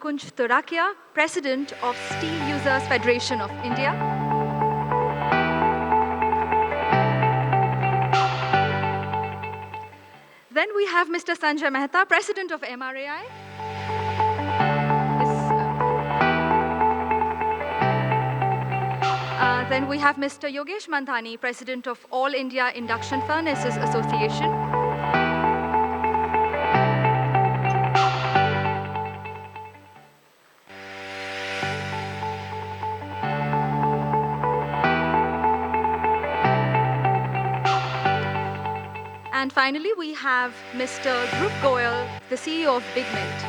Mukunj Torakia, President of Steel Users Federation of India. Then we have Mr. Sanjay Mehta, President of MRAI. Then we have Mr. Yogesh Manthani, President of All India Induction Furnaces Association. And finally, we have Mr. Dhruv Goyal, the CEO of Big Mint.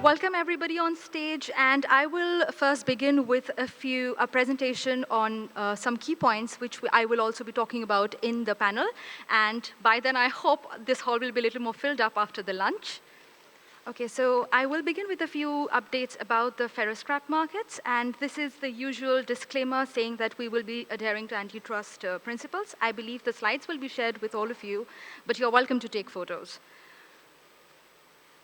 Welcome everybody on stage, and I will first begin with a presentation on some key points, which I will also be talking about in the panel. And by then, I hope this hall will be a little more filled up after the lunch. Okay, so I will begin with a few updates about the ferroscrap markets, and this is the usual disclaimer saying that we will be adhering to antitrust principles. I believe the slides will be shared with all of you, but you're welcome to take photos.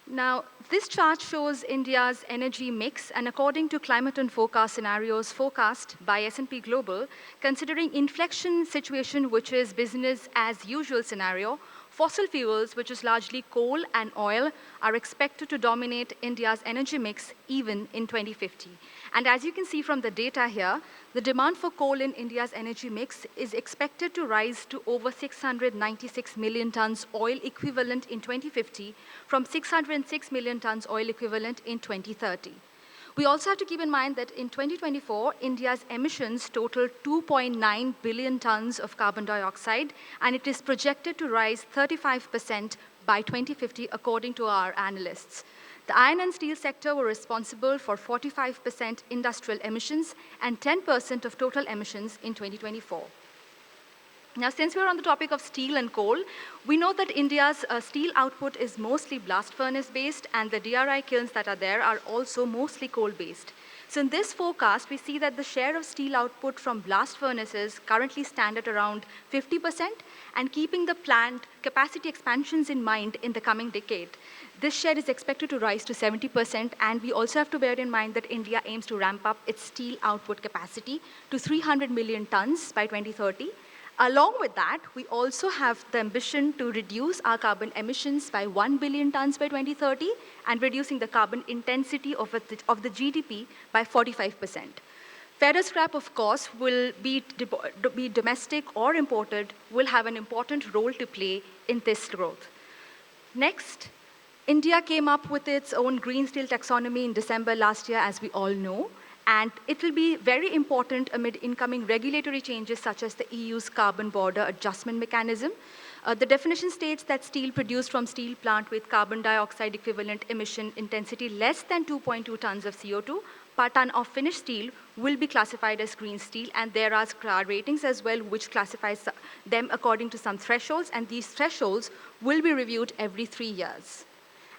Now, this chart shows India's energy mix, and according to climate and forecast scenarios forecast by S&P Global, considering inflection situation, which is business as usual scenario, fossil fuels, which is largely coal and oil, are expected to dominate India's energy mix even in 2050. And as you can see from the data here, the demand for coal in India's energy mix is expected to rise to over 696 million tons oil equivalent in 2050 from 606 million tons oil equivalent in 2030. We also have to keep in mind that in 2024, India's emissions totaled 2.9 billion tons of carbon dioxide, and it is projected to rise 35% by 2050, according to our analysts. The iron and steel sector were responsible for 45% industrial emissions and 10% of total emissions in 2024. Now, since we're on the topic of steel and coal, we know that India's steel output is mostly blast furnace-based, and the DRI kilns that are there are also mostly coal-based. So in this forecast, we see that the share of steel output from blast furnaces currently stand at around 50%, and keeping the plant capacity expansions in mind in the coming decade, this share is expected to rise to 70%, and we also have to bear in mind that India aims to ramp up its steel output capacity to 300 million tons by 2030. Along with that, we also have the ambition to reduce our carbon emissions by 1 billion tons by 2030 and reducing the carbon intensity of the GDP by 45%. Ferroscrap, of course, will be domestic or imported, will have an important role to play in this growth. Next, India came up with its own green steel taxonomy in December last year, as we all know. And it will be very important amid incoming regulatory changes such as the EU's carbon border adjustment mechanism. The definition states that steel produced from steel plant with carbon dioxide equivalent emission intensity less than 2.2 tons of CO2 per ton of finished steel will be classified as green steel, and there are CRA ratings as well, which classifies them according to some thresholds, and these thresholds will be reviewed every 3 years.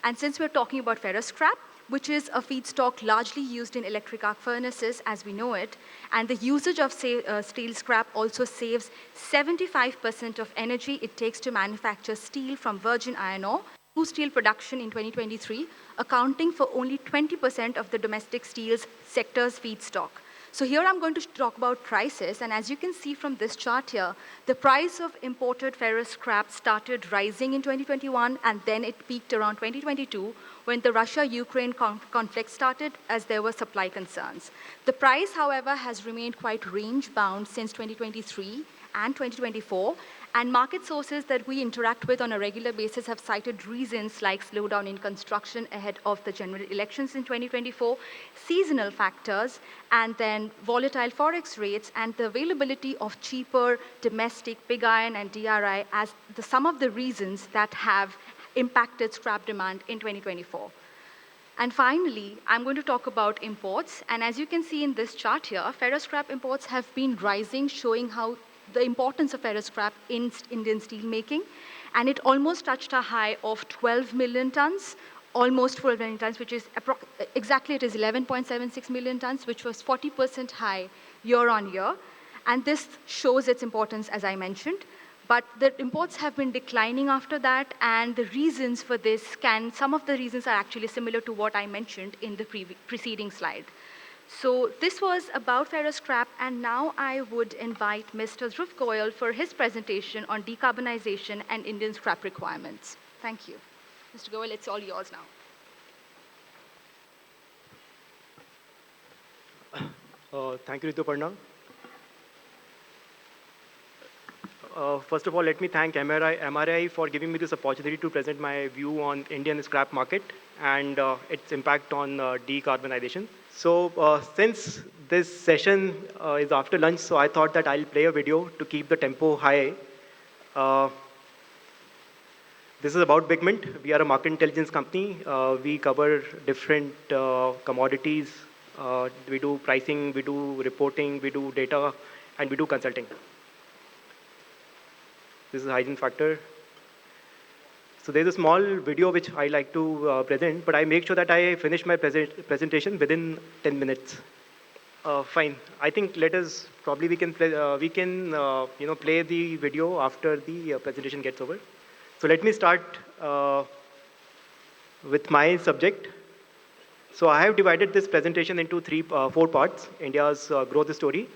And since we're talking about ferroscrap, which is a feedstock largely used in electric arc furnaces as we know it, and the usage of steel scrap also saves 75% of energy it takes to manufacture steel from virgin iron ore to steel production in 2023, accounting for only 20% of the domestic steel's sector's feedstock. So here I'm going to talk about prices, and as you can see from this chart here, the price of imported ferrous scrap started rising in 2021, and then it peaked around 2022 when the Russia-Ukraine conflict started, as there were supply concerns. The price, however, has remained quite range-bound since 2023 and 2024, and market sources that we interact with on a regular basis have cited reasons like slowdown in construction ahead of the general elections in 2024, seasonal factors, and then volatile forex rates and the availability of cheaper domestic pig iron and DRI as some of the reasons that have impacted scrap demand in 2024. And finally, I'm going to talk about imports. And as you can see in this chart here, ferroscrap imports have been rising, showing how the importance of ferroscrap in Indian steel making. And it almost touched a high of 12 million tons, almost 12 million tons, which is exactly, it is 11.76 million tons, which was 40% high year on year. And this shows its importance, as I mentioned. But the imports have been declining after that, and the reasons for this some of the reasons are actually similar to what I mentioned in the preceding slide. So this was about ferroscrap, and now I would invite Mr. Dhruv Goyal for his presentation on decarbonization and Indian scrap requirements. Thank you. Mr. Goyal, it's all yours now. Thank you, Rituparna. First of all, let me thank MRAI for giving me this opportunity to present my view on Indian scrap market and its impact on decarbonization. So since this session is after lunch, so I thought that I'll play a video to keep the tempo high. Uh, this is about Bigmint. We are a market intelligence company. We cover different commodities. We do pricing, we do reporting, we do data, and we do consulting. This is a hygiene factor. So there's a small video which I like to present, but I make sure that I finish my presentation within 10 minutes. Fine. I think we can play, play the video after the presentation gets over. So let me start with my subject. So I have divided this presentation into four parts: India's growth story,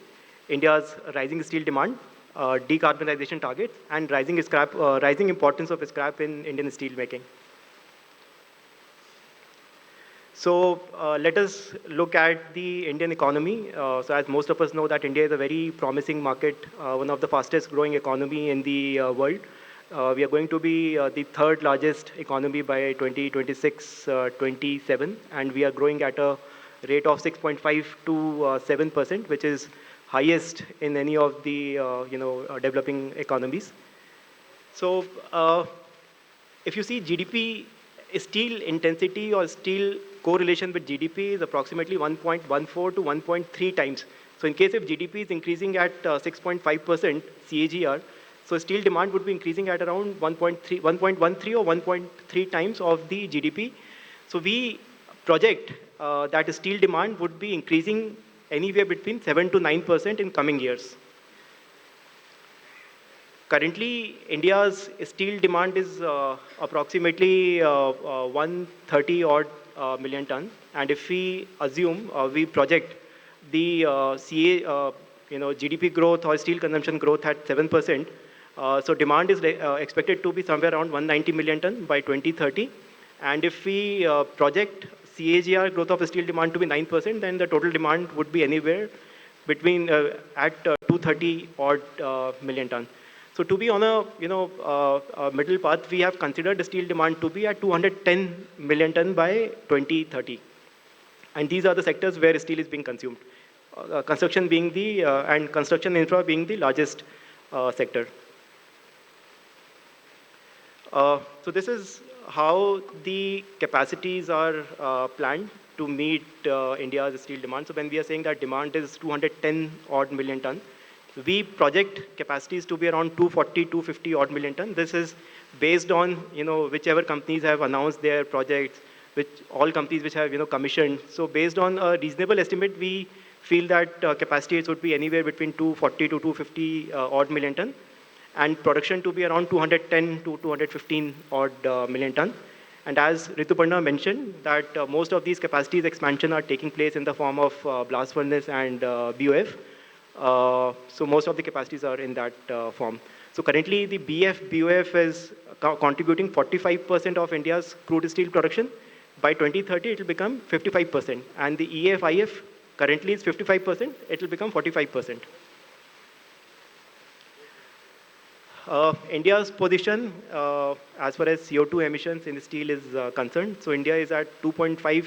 India's rising steel demand, decarbonization targets, and rising importance of scrap in Indian steel making. So let us look at the Indian economy. So as most of us know that India is a very promising market, one of the fastest growing economy in the world. We are going to be the third largest economy by 2026-27, and we are growing at a rate of 6.5 to 7%, which is highest in any of the developing economies. So if you see GDP, steel intensity or steel correlation with GDP is approximately 1.14 to 1.3 times. So in case if GDP is increasing at 6.5% CAGR, so steel demand would be increasing at around 1.13 or 1.3 times of the GDP. So we project that steel demand would be increasing anywhere between 7 to 9% in coming years. Currently, India's steel demand is approximately 130 odd million tons, and if we assume we project the GDP growth or steel consumption growth at 7%, so demand is expected to be somewhere around 190 million tons by 2030, and if we project CAGR growth of steel demand to be 9%, then the total demand would be anywhere between at 230 odd million tons. So to be on a middle path, we have considered the steel demand to be at 210 million ton by 2030, and these are the sectors where steel is being consumed. Construction being and construction infra being the largest sector. So this is how the capacities are planned to meet India's steel demand. So when we are saying that demand is 210 odd million ton, we project capacities to be around 240, 250 odd million ton. This is based on whichever companies have announced their projects, which all companies which have commissioned. So based on a reasonable estimate, we feel that capacities would be anywhere between 240 to 250 odd million ton, and production to be around 210 to 215 odd million ton. And as Rituparna mentioned, that most of these capacities expansion are taking place in the form of blast furnace and BOF. So most of the capacities are in that form. So currently the BOF is contributing 45% of India's crude steel production. By 2030, it will become 55%. And the IF currently is 55%, it will become 45%. India's position as far as CO2 emissions in steel is concerned. So India is at 2.5,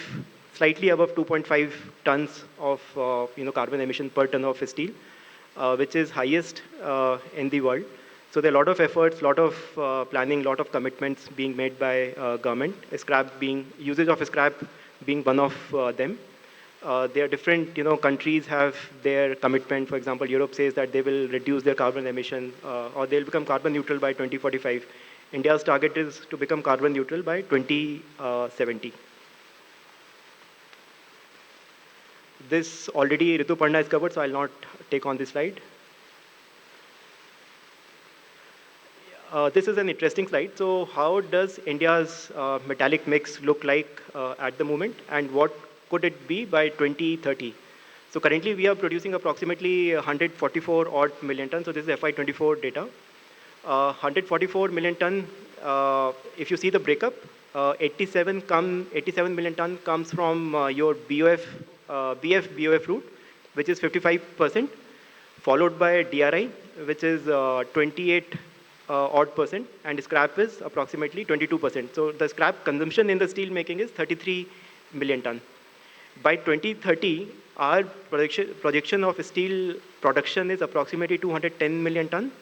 slightly above 2.5 tons of carbon emission per ton of steel, which is highest in the world. So there are a lot of efforts, lot of planning, lot of commitments being made by government. Usage of scrap being one of them. There are different countries have their commitment. For example, Europe says that they will reduce their carbon emission or they'll become carbon neutral by 2045. India's target is to become carbon neutral by 2070. This already Rituparna is covered, so I'll not take on this slide. This is an interesting slide. So how does India's metallic mix look like at the moment, and what could it be by 2030? So currently we are producing approximately 144 odd million tons. So this is FY24 data. 144 million ton, if you see the breakup, 87 million ton comes from your BF route, which is 55%, followed by DRI, which is 28 odd percent, and scrap is approximately 22%. So the scrap consumption in the steel making is 33 million ton. By 2030, our projection of steel production is approximately 210 million ton.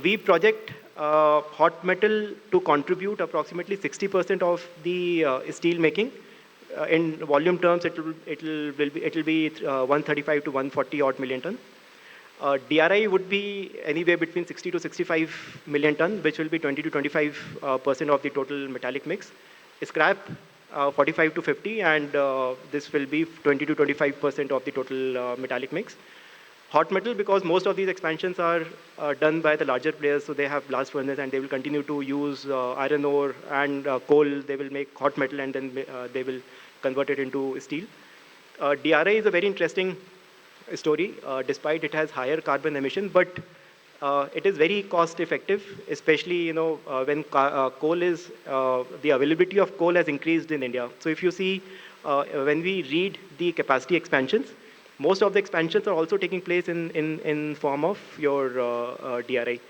We project hot metal to contribute approximately 60% of the steel making. In volume terms, it will be 135 to 140 odd million ton. DRI would be anywhere between 60 to 65 million ton, which will be 20 to 25% of the total metallic mix. Scrap 45 to 50, and this will be 20 to 25% of the total metallic mix. Hot metal, because most of these expansions are done by the larger players, so they have blast furnace and they will continue to use iron ore and coal. They will make hot metal and then they will convert it into steel. DRI is a very interesting story, despite it has higher carbon emission, but it is very cost effective, especially when coal is the availability of coal has increased in India. So if you see when we read the capacity expansions, most of the expansions are also taking place in form of your DRI.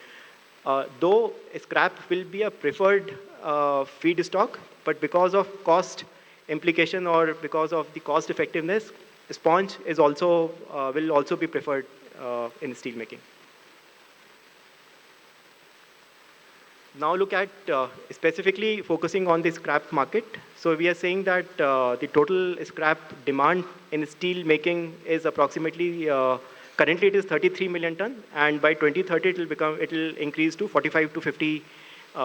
Though scrap will be a preferred feedstock, but because of cost implication or because of the cost effectiveness, sponge is also will also be preferred in steel making. Now look at specifically focusing on the scrap market. So we are saying that the total scrap demand in steel making is approximately, currently it is 33 million ton, and by 2030 it will increase to 45 to 50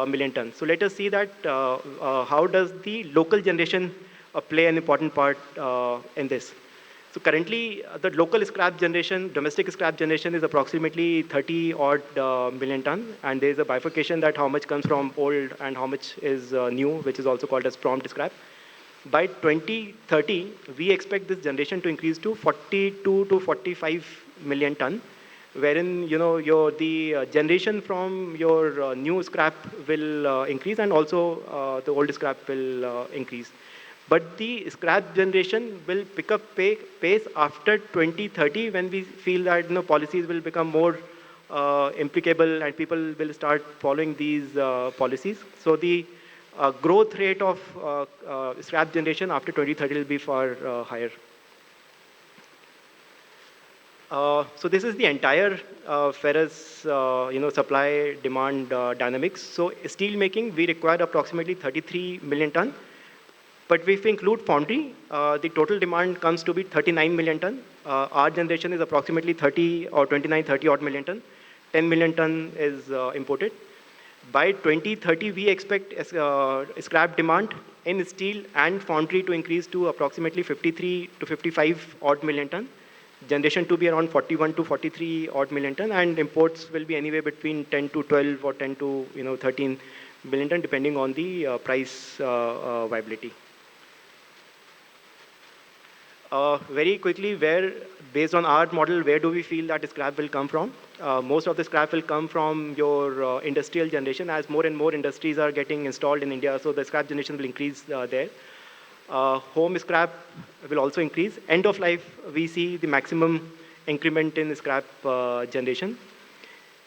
million tons. So let us see that how does the local generation play an important part in this. So currently, the local scrap generation, domestic scrap generation is approximately 30 odd million ton, and there is a bifurcation that how much comes from old and how much is new, which is also called as prompt scrap. By 2030, we expect this generation to increase to 42 to 45 million ton, wherein the generation from your new scrap will increase, and also the old scrap will increase. But the scrap generation will pick up pace after 2030, when we feel that policies will become more implicable and people will start following these policies. So the growth rate of scrap generation after 2030 will be far higher. So this is the entire ferrous supply demand dynamics. So steel making, we require approximately 33 million ton. But if we include foundry, the total demand comes to be 39 million ton. Our generation is approximately 30 odd million ton. 10 million ton is imported. By 2030, we expect scrap demand in steel and foundry to increase to approximately 53 to 55 odd million ton. Generation to be around 41 to 43 odd million ton, and imports will be anywhere between 10 to 12 or 10 to 13 million ton, depending on the price viability. Very quickly, based on our model, where do we feel that scrap will come from? Most of the scrap will come from your industrial generation, as more and more industries are getting installed in India, so the scrap generation will increase there. Home scrap will also increase. End of life, we see the maximum increment in scrap generation.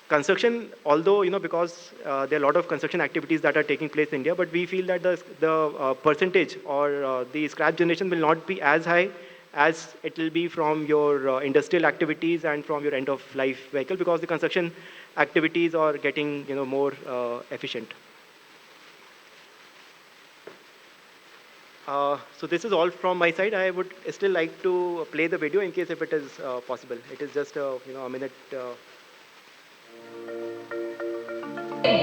Construction, although, because there are a lot of construction activities that are taking place in India, but we feel that the percentage or the scrap generation will not be as high as it will be from your industrial activities and from your end-of-life vehicle, because the construction activities are getting more efficient. So this is all from my side. I would still like to play the video in case if it is possible. It is just a minute.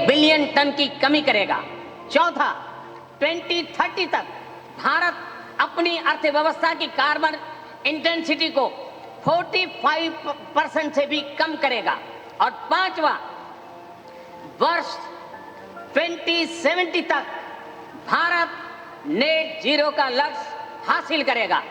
Billion ton की कमी करेगा। चौथा, 2030 तक भारत अपनी अर्थव्यवस्था की carbon intensity को 45% से भी कम करेगा। और पांचवा, वर्ष 2070 तक भारत नेट जीरो का लक्ष्य हासिल करेगा।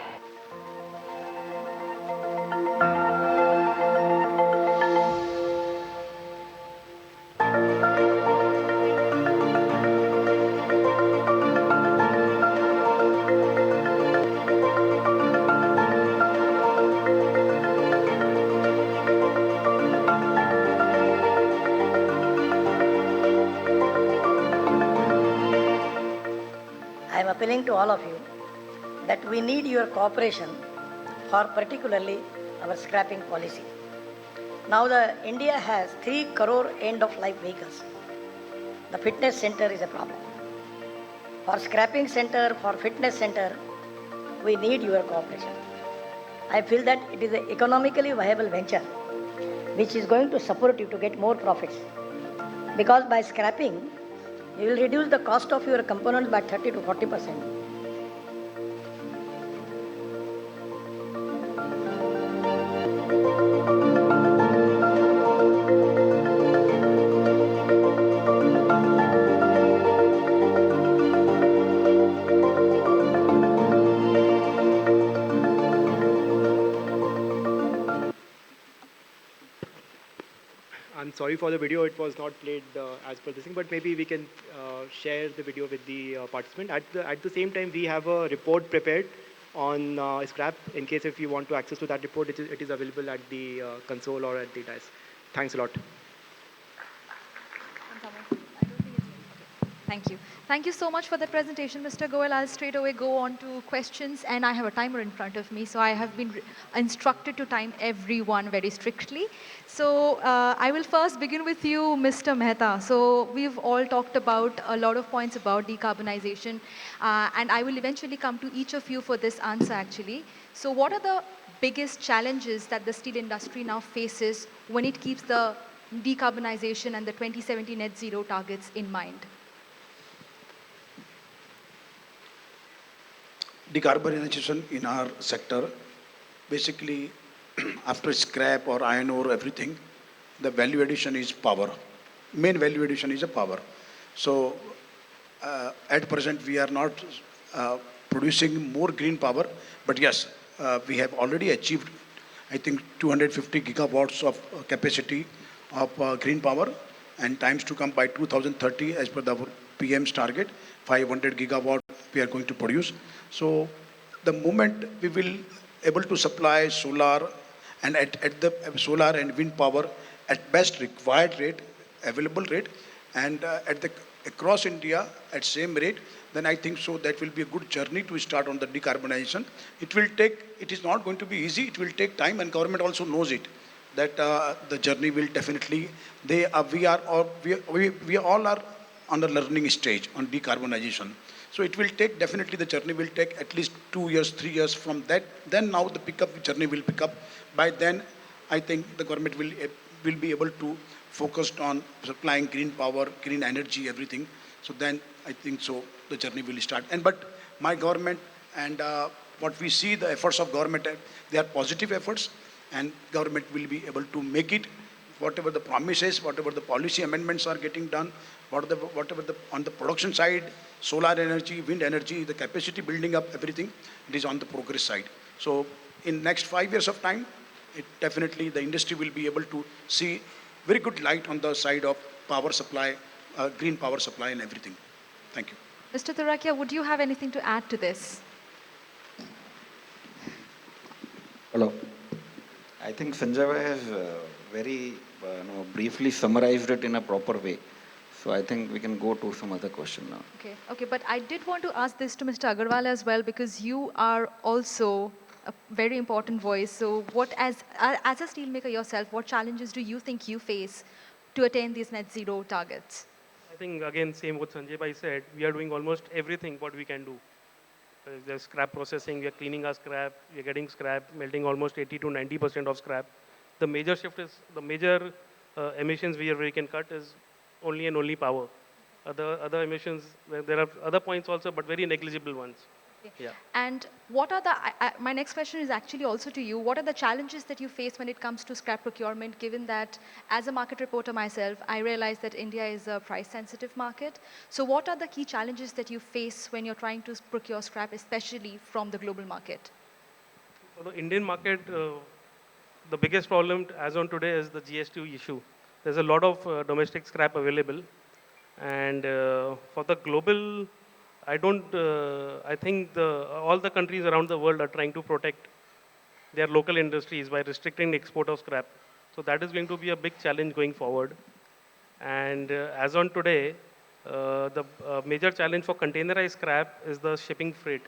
I am appealing to all of you that we need your cooperation for particularly our scrapping policy. Now India has 3 crore end-of-life vehicles. The fitness center is a problem. For scrapping center, for fitness center, we need your cooperation. I feel that it is an economically viable venture which is going to support you to get more profits. Because by scrapping, you will reduce the cost of your components by 30 to 40%. I'm sorry for the video, it was not played as per this thing, but maybe we can share the video with the participant. At the same time, we have a report prepared on scrap. In case if you want to access to that report, it is available at the console or at the dais. Thanks a lot. Thank you. Thank you so much for the presentation, Mr. Goel. I'll straight away go on to questions, and I have a timer in front of me, so I have been instructed to time everyone very strictly. So I will first begin with you, Mr. Mehta. So we've all talked about a lot of points about decarbonization, and I will eventually come to each of you for this answer, actually. So what are the biggest challenges that the steel industry now faces when it keeps the decarbonization and the 2070 net zero targets in mind? Decarbonization in our sector, basically after scrap or iron ore, everything, the value addition is power. Main value addition is a power. So at present we are not producing more green power, but yes, we have already achieved, I think, 250 gigawatts of capacity of green power, and times to come by 2030 as per the PM's target, 500 gigawatt we are going to produce. So the moment we will able to supply solar and at the solar and wind power at best required rate, available rate, and at the across India at same rate, then I think so that will be a good journey to start on the decarbonization. It will take, it is not going to be easy, it will take time, and government also knows it, that the journey will definitely, we all are on the learning stage on decarbonization. So it will take, definitely the journey will take at least 2 years, 3 years from that. Then now the journey will pick up. By then, I think the government will be able to focus on supplying green power, green energy, everything. So then I think so the journey will start. But my government and what we see, the efforts of government, they are positive efforts, and government will be able to make it. Whatever the promises, whatever the policy amendments are getting done, whatever on the production side, solar energy, wind energy, the capacity building up, everything, it is on the progress side. So in next 5 years of time, it definitely the industry will be able to see very good light on the side of power supply, green power supply and everything. Thank you. Mr. Turakia, would you have anything to add to this? Hello. I think Sanjay Bhai has very briefly summarized it in a proper way. So I think we can go to some other question now. Okay, but I did want to ask this to Mr. Agarwal as well, because you are also a very important voice. So what, as a steelmaker yourself, what challenges do you think you face to attain these net zero targets? I think, again, same what Sanjay Bhai said, we are doing almost everything what we can do. There's scrap processing, we are cleaning our scrap, we are getting scrap, melting almost 80 to 90% of scrap. The major shift is, the major emissions we can cut is only power. Other emissions, there are other points also, but very negligible ones. Yeah. And what are the, my next question is actually also to you, what are the challenges that you face when it comes to scrap procurement, given that as a market reporter myself, I realize that India is a price sensitive market. So what are the key challenges that you face when you're trying to procure scrap, especially from the global market? For the Indian market, the biggest problem as on today is the GST issue. There's a lot of domestic scrap available, and for the global, I don't. I think all the countries around the world are trying to protect their local industries by restricting the export of scrap. So that is going to be a big challenge going forward. And as on today, the major challenge for containerized scrap is the shipping freight.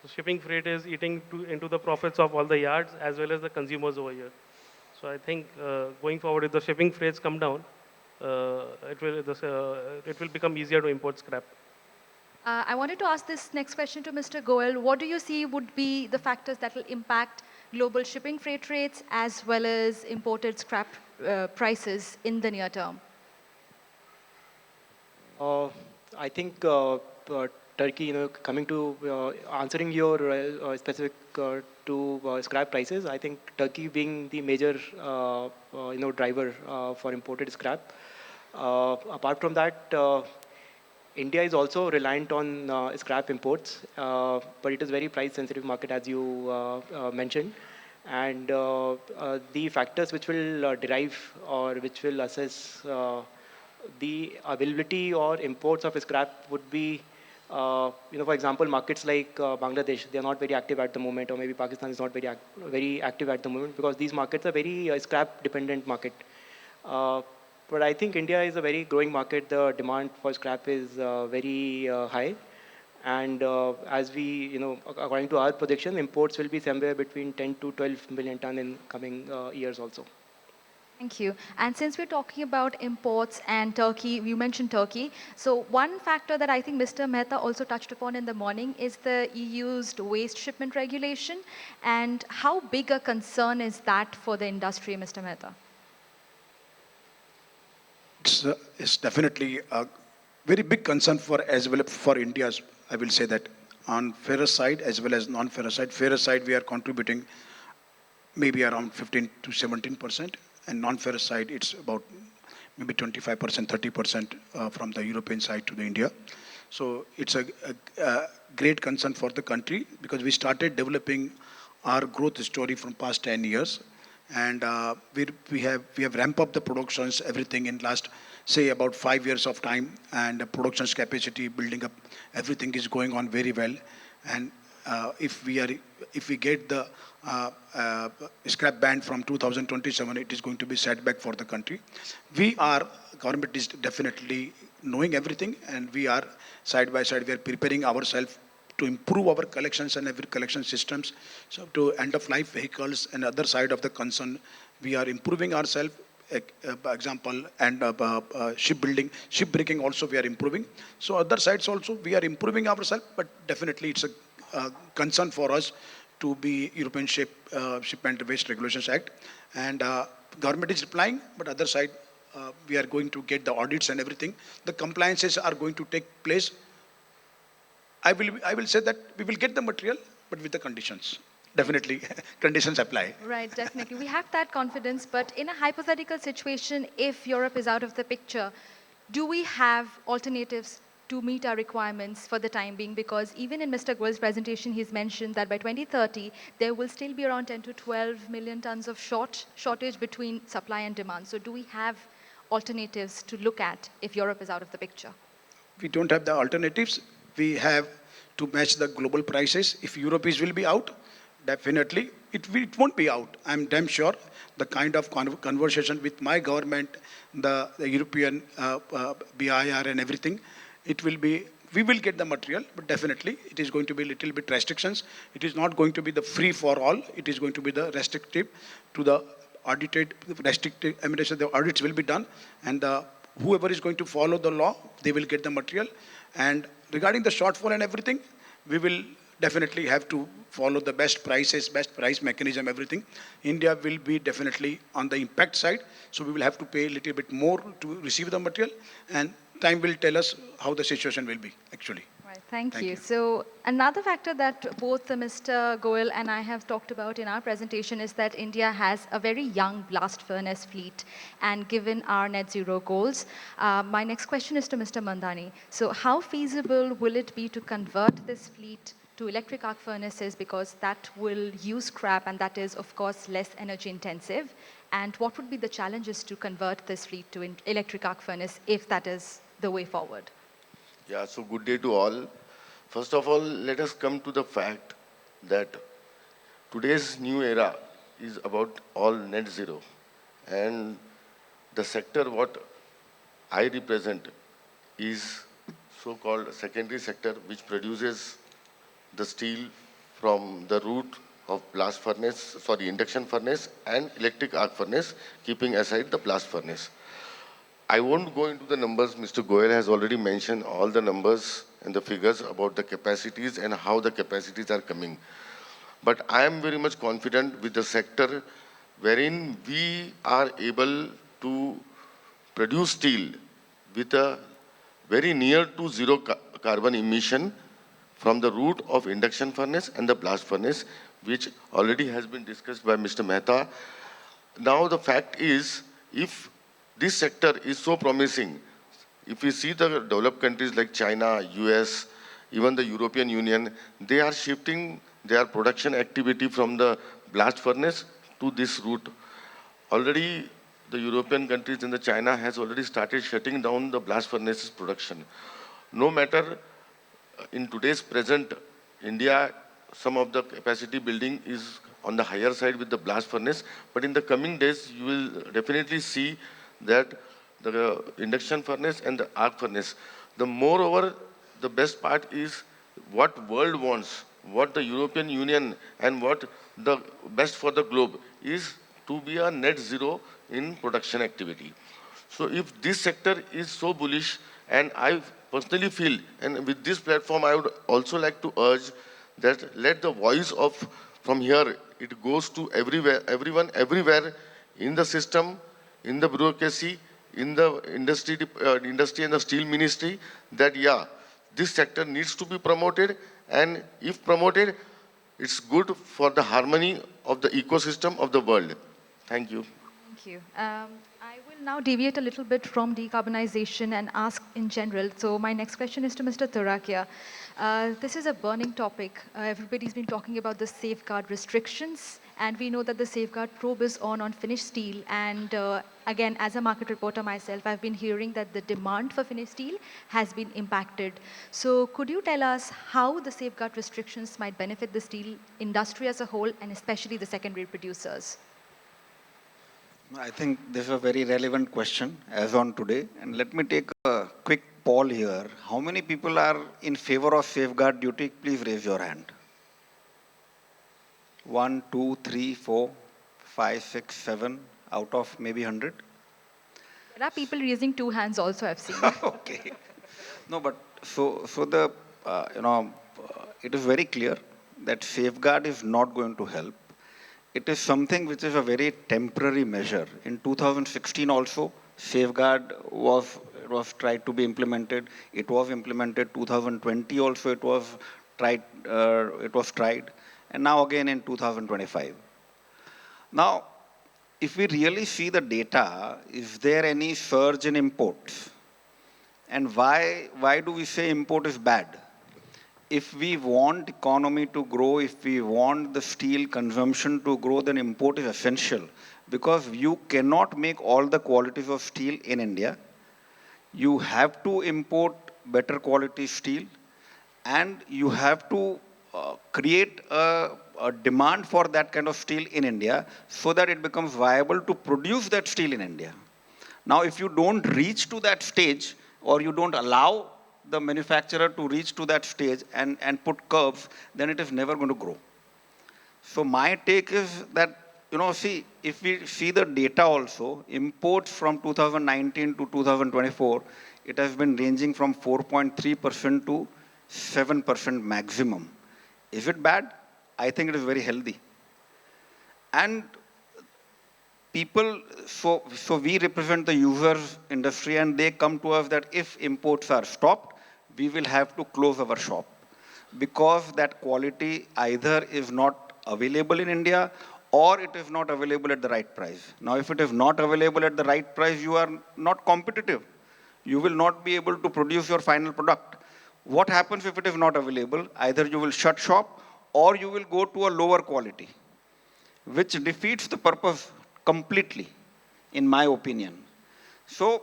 So shipping freight is eating into the profits of all the yards as well as the consumers over here. So I think going forward, if the shipping freights come down, it will become easier to import scrap. I wanted to ask this next question to Mr. Goel. What do you see would be the factors that will impact global shipping freight rates as well as imported scrap prices in the near term? I think Turkey, coming to answering your specific to scrap prices, I think Turkey being the major, driver for imported scrap. Apart from that, India is also reliant on scrap imports, but it is very price sensitive market as you mentioned. And the factors which will derive or which will assess the availability or imports of scrap would be, for example, markets like Bangladesh, they are not very active at the moment, or maybe Pakistan is not very active at the moment because these markets are very scrap dependent market. But I think India is a very growing market. The demand for scrap is very high. And as we, according to our projection, imports will be somewhere between 10 to 12 million ton in coming years also. Thank you. And since we're talking about imports and Turkey, you mentioned Turkey. So one factor that I think Mr. Mehta also touched upon in the morning is the EU's waste shipment regulation. And how big a concern is that for the industry, Mr. Mehta? It's definitely a very big concern for as well for India's. I will say that on ferrous side as well as non-ferrous side. Ferrous side we are contributing maybe around 15 to 17%, and non-ferrous side it's about maybe 25%, 30% from the European side to the India. So it's a great concern for the country because we started developing our growth story from past 10 years. And we have ramped up the productions, everything in last, say, about 5 years of time, and the productions capacity building up, everything is going on very well. And if we get the scrap ban from 2027, it is going to be setback for the country. Government is definitely knowing everything, and we are side by side, we are preparing ourselves to improve our collections and every collection systems. So to end of life vehicles and other side of the concern, we are improving ourselves. Example, and shipbuilding, shipbreaking also we are improving. So other sides also we are improving ourselves, but definitely it's a concern for us to be European Ship and Waste Regulations Act. And government is replying, but other side we are going to get the audits and everything. The compliances are going to take place. I will say that we will get the material, but with the conditions. Definitely, conditions apply. Right, definitely. We have that confidence, but in a hypothetical situation, if Europe is out of the picture, do we have alternatives to meet our requirements for the time being? Because even in Mr. Goel's presentation, he's mentioned that by 2030, there will still be around 10 to 12 million tons of shortage between supply and demand. So do we have alternatives to look at if Europe is out of the picture? We don't have the alternatives. We have to match the global prices. If Europe will be out, definitely it won't be out. I'm damn sure the kind of conversation with my government, the European BIR and everything, we will get the material, but definitely it is going to be a little bit restrictions. It is not going to be the free for all. It is going to be the restrictive to the audited, restrictive, the audits will be done, and whoever is going to follow the law, they will get the material. And regarding the shortfall and everything, we will definitely have to follow the best prices, best price mechanism, everything. India will be definitely on the impact side, so we will have to pay a little bit more to receive the material, and time will tell us how the situation will be, actually. Right. Right, thank Thank you. you. So another factor that both Mr. Goel and I have talked about in our presentation is that India has a very young blast furnace fleet, and given our net zero goals, my next question is to Mr. Mandani. So how feasible will it be to convert this fleet to electric arc furnaces, because that will use scrap and that is of course less energy intensive? And what would be the challenges to convert this fleet to electric arc furnace if that is the way forward? Yeah, so good day to all. First of all, let us come to the fact that today's new era is about all net zero. And the sector what I represent is so-called secondary sector, which produces the steel from the root of blast furnace, sorry, induction furnace and electric arc furnace, keeping aside the blast furnace. I won't go into the numbers. Mr. Goyal has already mentioned all the numbers and the figures about the capacities and how the capacities are coming. But I am very much confident with the sector wherein we are able to produce steel with a very near to zero carbon emission from the route of induction furnace and the blast furnace, which already has been discussed by Mr. Mehta. Now the fact is, if this sector is so promising, if we see the developed countries like China, US, even the European Union, they are shifting their production activity from the blast furnace to this route. Already the European countries and the China has already started shutting down the blast furnaces production. No matter in today's present India, some of the capacity building is on the higher side with the blast furnace, but in the coming days, you will definitely see that the induction furnace and the arc furnace. The moreover, the best part is what world wants, what the European Union and what the best for the globe is to be a net zero in production activity. So if this sector is so bullish, and I personally feel, and with this platform, I would also like to urge that let the voice of from here, it goes to everywhere, everyone, everywhere in the system, in the bureaucracy, in the industry and the steel ministry, that yeah, this sector needs to be promoted, and if promoted, it's good for the harmony of the ecosystem of the world. Thank you. Thank you. I will now deviate a little bit from decarbonization and ask in general. So my next question is to Mr. Turakia. This is a burning topic. Everybody's been talking about the safeguard restrictions, and we know that the safeguard probe is on finished steel. And again, as a market reporter myself, I've been hearing that the demand for finished steel has been impacted. So could you tell us how the safeguard restrictions might benefit the steel industry as a whole, and especially the secondary producers? I think this is a very relevant question as on today. And let me take a quick poll here. How many people are in favor of safeguard duty? Please raise your hand. 1, 2, 3, 4, 5, 6, 7 out of maybe 100. There are people raising two hands also, I've seen. Okay. No, but so the, it is very clear that safeguard is not going to help. It is something which is a very temporary measure. In 2016 also, safeguard was tried to be implemented. It was implemented. 2020 also it was tried. And now again in 2025. Now, if we really see the data, is there any surge in imports? And why do we say import is bad? If we want economy to grow, if we want the steel consumption to grow, then import is essential, because you cannot make all the qualities of steel in India. You have to import better quality steel, and you have to create a demand for that kind of steel in India so that it becomes viable to produce that steel in India. Now, if you don't reach to that stage, or you don't allow the manufacturer to reach to that stage and put curbs, then it is never going to grow. So my take is that, see, if we see the data also, imports from 2019 to 2024, it has been ranging from 4.3% to 7% maximum. Is it bad? I think it is very healthy. And people, so we represent the users industry, and they come to us that if imports are stopped, we will have to close our shop because that quality either is not available in India or it is not available at the right price. Now, if it is not available at the right price, you are not competitive. You will not be able to produce your final product. What happens if it is not available? Either you will shut shop or you will go to a lower quality, which defeats the purpose completely, in my opinion. So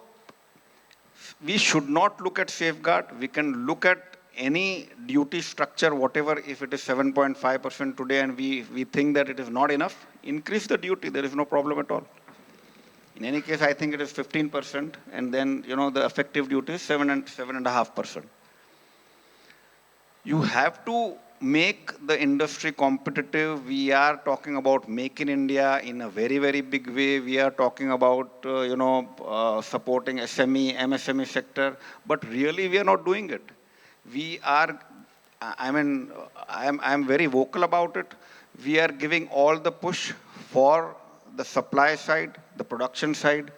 we should not look at safeguard. We can look at any duty structure, whatever, if it is 7.5% today and we think that it is not enough, increase the duty. There is no problem at all. In any case, I think it is 15%, and then, the effective duty is 7.5%. You have to make the industry competitive. We are talking about Make in India in a very, very big way. We are talking about, supporting SME, MSME sector, but really we are not doing it. We are, I'm very vocal about it. We are giving all the push for the supply side, the production side,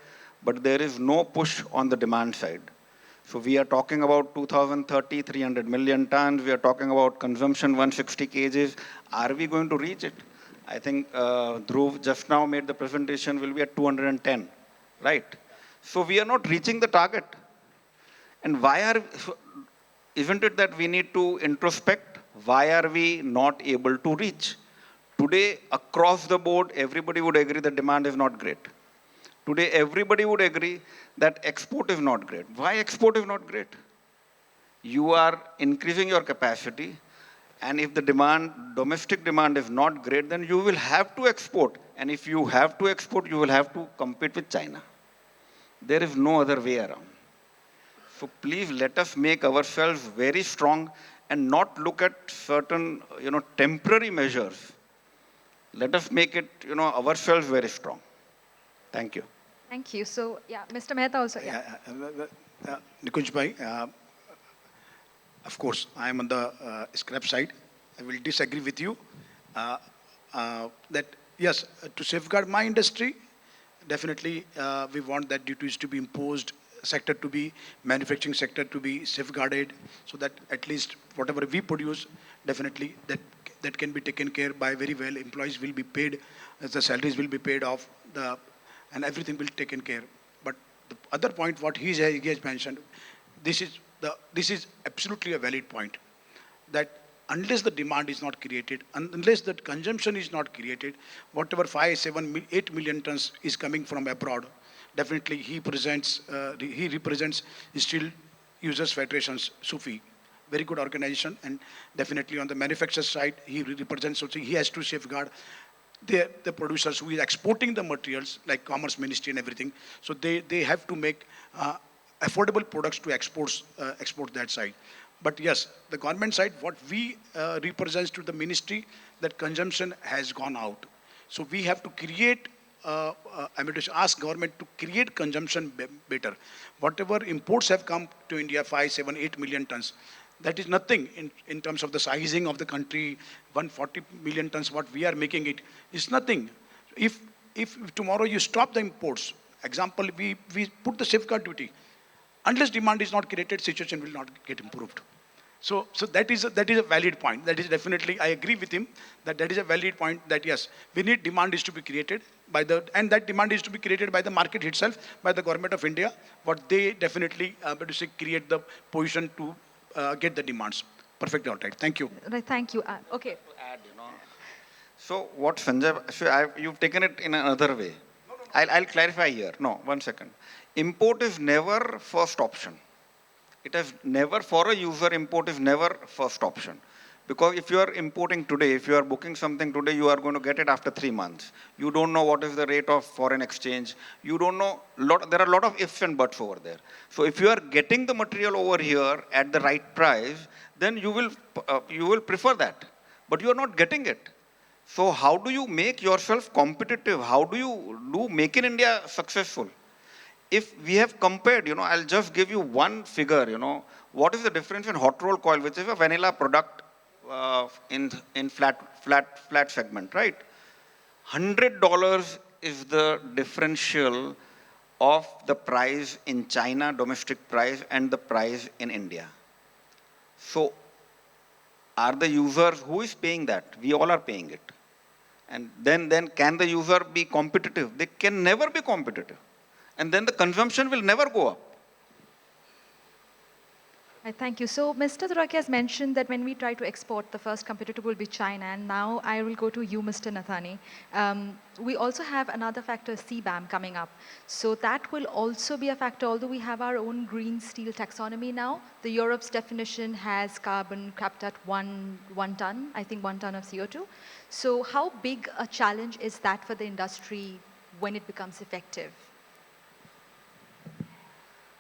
but there is no push on the demand side. So we are talking about 2030, 300 million tons. We are talking about consumption 160 kgs. Are we going to reach it? I think Dhruv just now made the presentation, will be at 210, right? So we are not reaching the target. And isn't it that we need to introspect? Why are we not able to reach? Today, across the board, everybody would agree that demand is not great. Today, everybody would agree that export is not great. Why export is not great? You are increasing your capacity, and if the domestic demand is not great, then you will have to export. And if you have to export, you will have to compete with China. There is no other way around. So please let us make ourselves very strong and not look at certain, temporary measures. Let us make it, ourselves very strong. Thank you. Thank you. So, Mr. Mehta also. Nikunj bhai, of course, I am on the scrap side. I will disagree with you that, yes, to safeguard my industry, definitely we want that duties to be imposed, sector to be, manufacturing sector to be safeguarded, so that at least whatever we produce, definitely that can be taken care by very well. Employees will be paid, the salaries will be paid off, and everything will be taken care. But the other point, what he has mentioned, this is absolutely a valid point, that unless the demand is not created, unless the consumption is not created, whatever 5, 7, 8 million tons is coming from abroad, definitely he represents Steel Users Federations, SUFI, very good organization, and definitely on the manufacturer side, he represents also, he has to safeguard the producers who is exporting the materials, like Commerce Ministry and everything. So they have to make affordable products to export that side. But yes, the government side, what we represents to the ministry, that consumption has gone out. So we have to create, ask government to create consumption better. Whatever imports have come to India, 5, 7, 8 million tons, that is nothing in terms of the sizing of the country. 140 million tons, what we are making it, is nothing. If tomorrow you stop the imports, example, we put the safeguard duty, unless demand is not created, situation will not get improved. So that is a valid point. That is definitely, I agree with him, that is a valid point, that yes, we need demand is to be created and that demand is to be created by the market itself, by the government of India, but they definitely create the position to get the demands. Perfect, all right. Thank you. Right, thank you. Okay. So what Sanjay, you've taken it in another way. I'll clarify here. No, 1 second. Import is never first option. It is never, for a user, import is never first option. Because if you are importing today, if you are booking something today, you are going to get it after 3 months. You don't know what is the rate of foreign exchange. You don't know, there are a lot of ifs and buts over there. So if you are getting the material over here at the right price, then you will prefer that. But you are not getting it. So how do you make yourself competitive? How do you do Make in India successful? If we have compared, I'll just give you one figure, what is the difference in hot roll coil, which is a vanilla product in flat segment, right? $100 is the differential of the price in China, domestic price, and the price in India. So are the users, who is paying that? We all are paying it. And then can the user be competitive? They can never be competitive. And then the consumption will never go up. Thank you. So Mr. Duraki has mentioned that when we try to export, the first competitor will be China. And now I will go to you, Mr. Nathani. We also have another factor, CBAM, coming up. So that will also be a factor, although we have our own green steel taxonomy now. The Europe's definition has carbon capped at one ton, I think 1 ton of CO2. So how big a challenge is that for the industry when it becomes effective?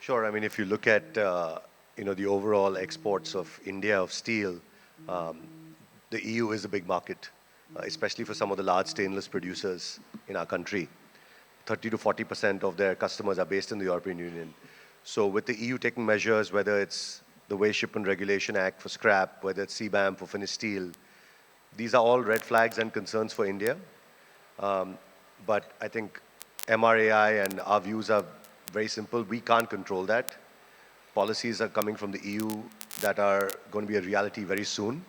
Sure. I mean, if you look at the overall exports of India of steel, the EU is a big market, especially for some of the large stainless producers in our country. 30 to 40% of their customers are based in the European Union. So with the EU taking measures, whether it's the Waste Shipment Regulation Act for scrap, whether it's CBAM for finished steel, these are all red flags and concerns for India. But I think MRAI and our views are very simple. We can't control that. Policies are coming from the EU that are going to be a reality very soon.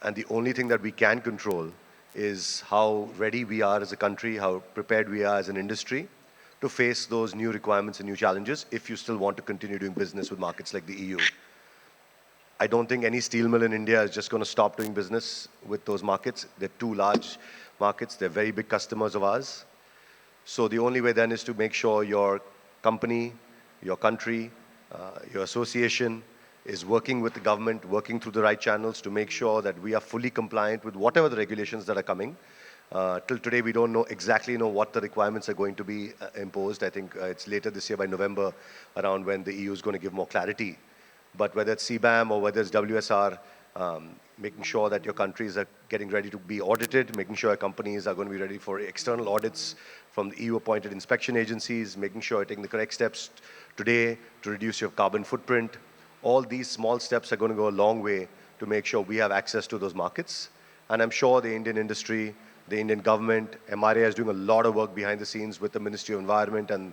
And the only thing that we can control is how ready we are as a country, how prepared we are as an industry to face those new requirements and new challenges if you still want to continue doing business with markets like the EU. I don't think any steel mill in India is just going to stop doing business with those markets. They're two large markets. They're very big customers of ours. So the only way then is to make sure your company, your country, your association is working with the government, working through the right channels to make sure that we are fully compliant with whatever the regulations that are coming. Till today, we don't exactly know what the requirements are going to be imposed. I think it's later this year by November, around when the EU is going to give more clarity. But whether it's CBAM or whether it's WSR, making sure that your countries are getting ready to be audited, making sure your companies are going to be ready for external audits from the EU-appointed inspection agencies, making sure you're taking the correct steps today to reduce your carbon footprint. All these small steps are going to go a long way to make sure we have access to those markets. And I'm sure the Indian industry, the Indian government, MRAI is doing a lot of work behind the scenes with the Ministry of Environment and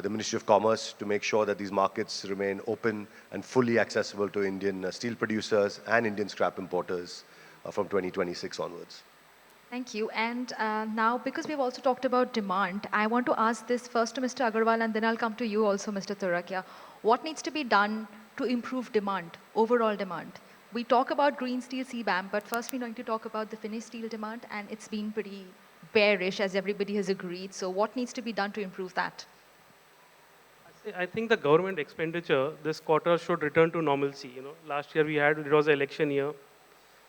the Ministry of Commerce to make sure that these markets remain open and fully accessible to Indian steel producers and Indian scrap importers from 2026 onwards. Thank you. And now, because we've also talked about demand, I want to ask this first to Mr. Agarwal, and then I'll come to you also, Mr. Turakia. What needs to be done to improve demand, overall demand? We talk about green steel CBAM, but first we're going to talk about the finished steel demand, and it's been pretty bearish, as everybody has agreed. So what needs to be done to improve that? I think the government expenditure this quarter should return to normalcy. Last year it was an election year.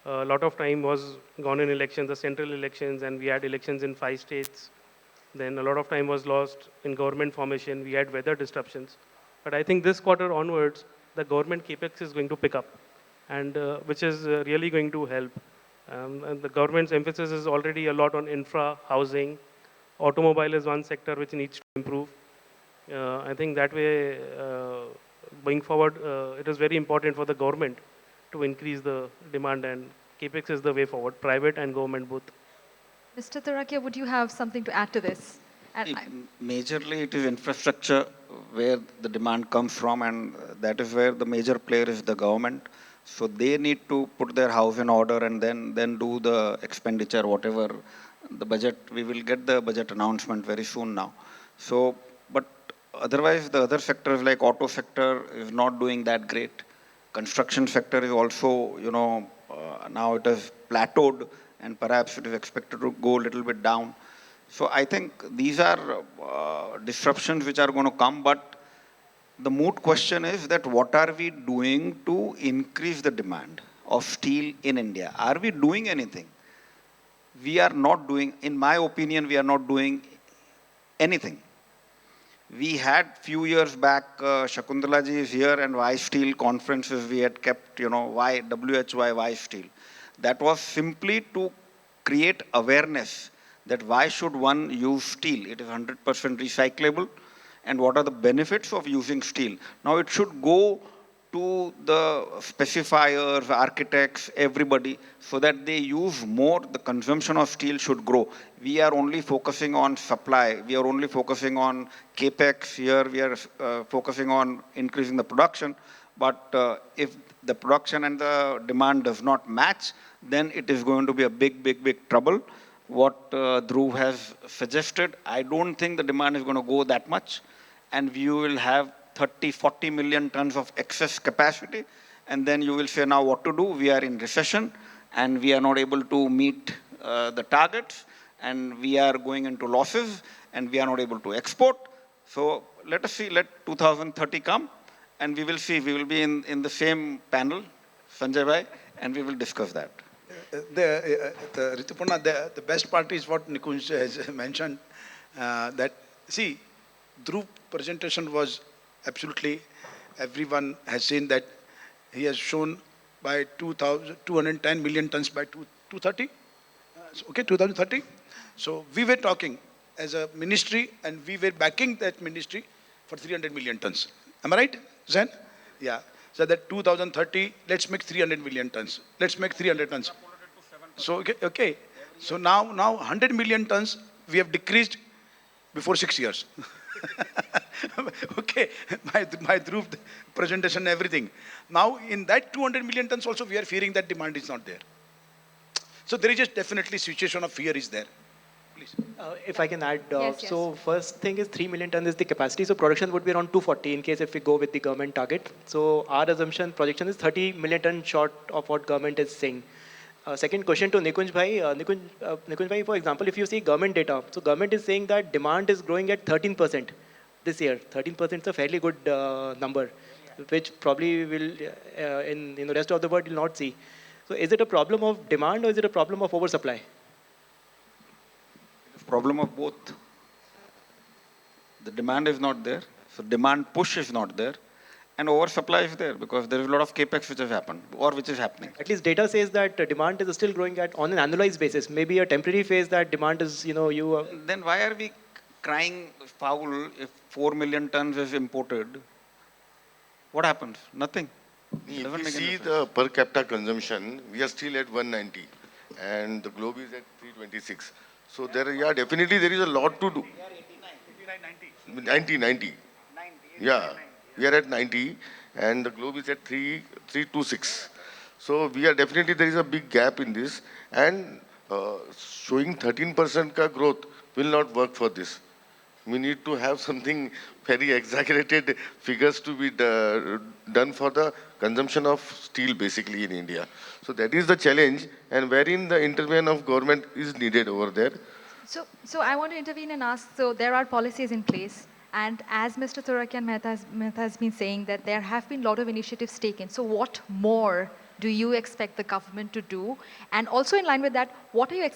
A lot of time was gone in elections, the central elections, and we had elections in 5 states. Then a lot of time was lost in government formation. We had weather disruptions. But I think this quarter onwards, the government capex is going to pick up, and which is really going to help. And the government's emphasis is already a lot on infra, housing. Automobile is one sector which needs to improve. I think that way, going forward, it is very important for the government to increase the demand, and capex is the way forward, private and government both. Mr. Turakia, would you have something to add to this? Majorly, it is infrastructure where the demand comes from, and that is where the major player is the government. So they need to put their house in order and then do the expenditure, whatever the budget. We will get the budget announcement very soon now. So, but otherwise, the other sectors like auto sector is not doing that great. Construction sector is also, now it has plateaued, and perhaps it is expected to go a little bit down. So I think these are disruptions which are going to come, but the moot question is that what are we doing to increase the demand of steel in India? Are we doing anything? We are not doing, in my opinion, we are not doing anything. We had few years back, Shakuntala ji is here, and why steel conferences we had kept, why WHY, why steel. That was simply to create awareness that why should one use steel? It is 100% recyclable, and what are the benefits of using steel? Now it should go to the specifiers, architects, everybody, so that they use more, the consumption of steel should grow. We are only focusing on supply. We are only focusing on capex here. We are focusing on increasing the production. But if the production and the demand does not match, then it is going to be a big trouble. What Dhruv has suggested, I don't think the demand is going to go that much, and we will have 30, 40 million tons of excess capacity, and then you will say, now what to do? We are in recession, and we are not able to meet the targets, and we are going into losses, and we are not able to export. So let us see, let 2030 come, and we will see, we will be in the same panel, Sanjay Bhai, and we will discuss that. Ritupurna, the best part is what Nikunj has mentioned, that, see, Dhruv presentation was absolutely, everyone has seen that he has shown by 210 million tons by 230, okay, 2030. So we were talking as a ministry, and we were backing that ministry for 300 million tons. Am I right, Zain? Yeah. So that 2030, let's make 300 million tons. Let's make 300 tons. So, okay. So now 100 million tons we have decreased before 6 years. Okay, my Dhruv presentation, everything. Now in that 200 million tons also we are fearing that demand is not there. So there is just definitely situation of fear is there. Please. If I can add, Yes, so first thing is 3 million tons is the capacity. So production would be around 240 in case if we go with the government target. So our assumption projection is 30 million ton short of what government is saying. Second question to Nikunj Bhai. Nikunj Bhai, for example, if you see government data, so government is saying that demand is growing at 13% this year. 13% is a fairly good number, which probably will in the rest of the world will not see. So is it a problem of demand or is it a problem of oversupply? Problem of both. The demand is not there, so demand push is not there, and oversupply is there because there is a lot of capex which has happened or which is happening. At least data says that demand is still growing at on an annualized basis. Maybe a temporary phase that demand is, Then why are we crying foul if 4 million tons is imported? What happens? Nothing. If Doesn't we make any see sense. the per capita consumption, we are still at 190, and the globe is at 326. So there, yeah, definitely there is a lot to do. 90. Yeah, we are at 90, and the globe is at 326. So we are definitely, there is a big gap in this, and showing 13% ka growth will not work for this. We need to have something very exaggerated figures to be done for the consumption of steel basically in India. So that is the challenge, and wherein the intervention of government is needed over there. So I want to intervene and ask, so there are policies in place, and as Mr. Turakyan Mehta has been saying that there have been a lot of initiatives taken. So what more do you expect the government to do? And also in line with that, what are your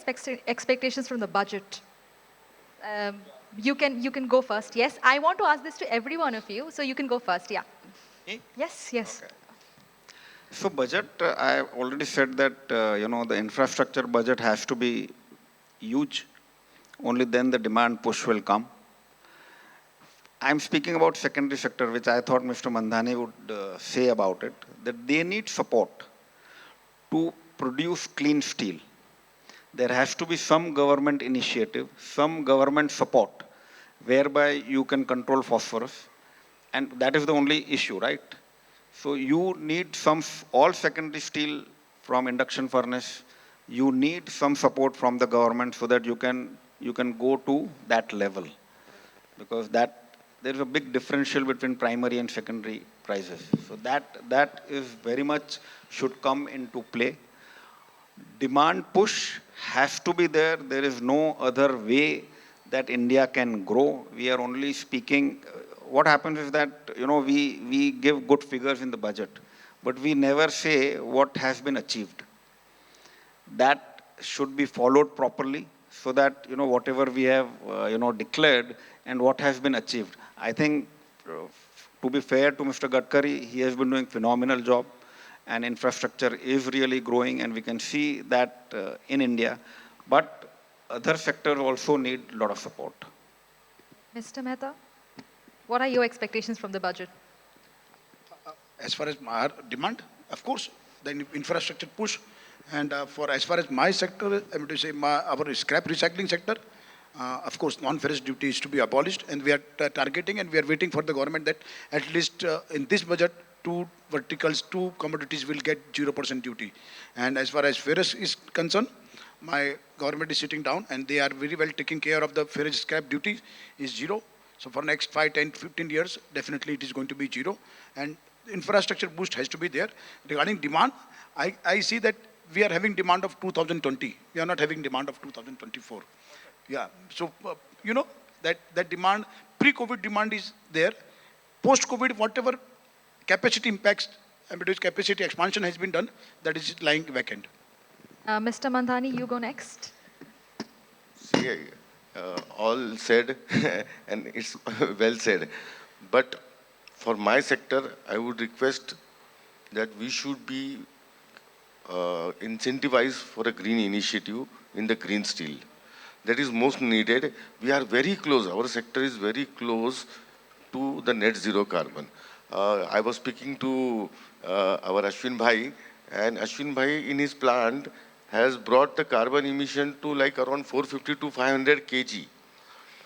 expectations from the budget? You can go first. Yes, I want to ask this to every one of you, so you can go first. Yeah. Me? Yes. Okay. So budget, I already said that, the infrastructure budget has to be huge. Only then the demand push will come. I'm speaking about secondary sector, which I thought Mr. Mandhani would say about it, that they need support to produce clean steel. There has to be some government initiative, some government support, whereby you can control phosphorus. And that is the only issue, right? So you need all secondary steel from induction furnace, you need some support from the government so that you can go to that level. Because there is a big differential between primary and secondary prices. So that is very much should come into play. Demand push has to be there. There is no other way that India can grow. We are only speaking, what happens is that, we give good figures in the budget, but we never say what has been achieved. That should be followed properly so that, whatever we have, declared and what has been achieved. I think, to be fair to Mr. Gadkari, he has been doing phenomenal job. And infrastructure is really growing, and we can see that in India. But other sectors also need a lot of support. Mr. Mehta, what are your expectations from the budget? As far as our demand, of course, the infrastructure push, and as far as my sector, I mean to say our scrap recycling sector, of course, non-ferrous duty is to be abolished, and we are targeting and we are waiting for the government that at least in this budget, two verticals, two commodities will get 0% duty. And as far as ferrous is concerned, my government is sitting down and they are very well taking care of the ferrous scrap duty is zero. So for next 5, 10, 15 years, definitely it is going to be zero. And infrastructure boost has to be there. Regarding demand, I see that we are having demand of 2020. We are not having demand of 2024. Yeah. So, that demand, pre-COVID demand is there. Post-COVID, whatever capacity impacts, capacity expansion has been done, that is lying vacant. Mr. Mandhani, you go next. See, all said, and it's well said. But for my sector, I would request that we should be incentivized for a green initiative in the green steel. That is most needed. We are very close. Our sector is very close to the net zero carbon. I was speaking to our Ashwin Bhai, and Ashwin Bhai in his plant has brought the carbon emission to like around 450 to 500 kg,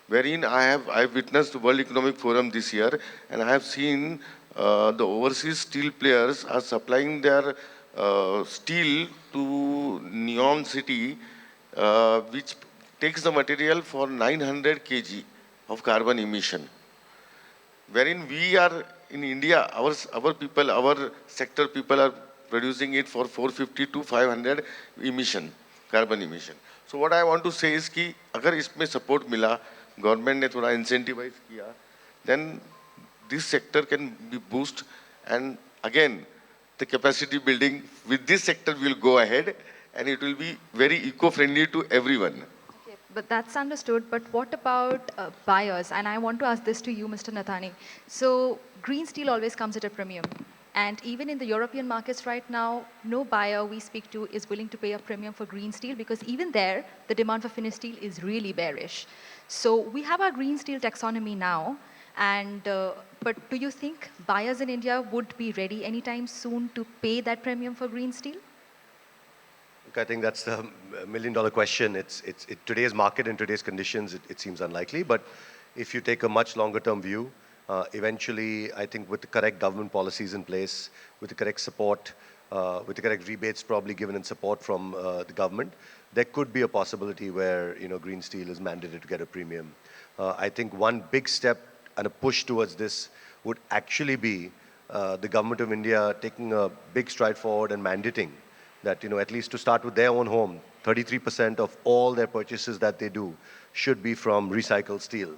wherein I've witnessed the World Economic Forum this year, and I have seen the overseas steel players are supplying their steel to Neom City, which takes the material for 900 kg of carbon emission. Wherein we are in India, our people, our sector people are producing it for 450 to 500 emission, carbon emission. So what I want to say is कि अगर इसमें support मिला, government ने थोड़ा incentivize किया, then this sector can be boosted, and again the capacity building with this sector will go ahead, and it will be very eco-friendly to everyone. But that's understood. But what about buyers? And I want to ask this to you, Mr. Nathani. So green steel always comes at a premium. And even in the European markets right now, no buyer we speak to is willing to pay a premium for green steel because even there, the demand for finished steel is really bearish. So we have our green steel taxonomy now. And but do you think buyers in India would be ready anytime soon to pay that premium for green steel? I think that's the million-dollar question. Today's market and today's conditions, it seems unlikely. But if you take a much longer-term view, eventually, I think with the correct government policies in place, with the correct support, with the correct rebates probably given in support from the government, there could be a possibility where green steel is mandated to get a premium. I think one big step and a push towards this would actually be the government of India taking a big stride forward and mandating that, at least to start with their own home, 33% of all their purchases that they do should be from recycled steel.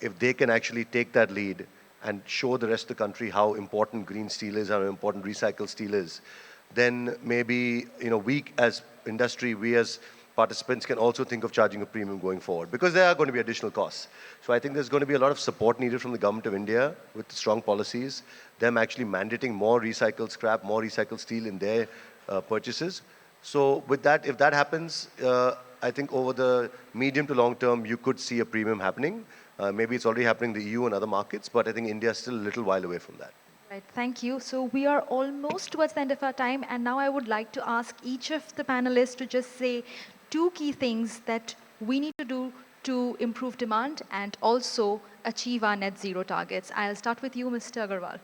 If they can actually take that lead and show the rest of the country how important green steel is, how important recycled steel is, then maybe, we as industry, we as participants can also think of charging a premium going forward because there are going to be additional costs. So I think there's going to be a lot of support needed from the government of India with strong policies, them actually mandating more recycled scrap, more recycled steel in their purchases. So with that, if that happens, I think over the medium to long term, you could see a premium happening. Maybe it's already happening in the EU and other markets, but I think India is still a little while away from that. Right, thank you. So we are almost towards the end of our time, and now I would like to ask each of the panelists to just say two key things that we need to do to improve demand and also achieve our net zero targets. I'll start with you, Mr. Agarwal.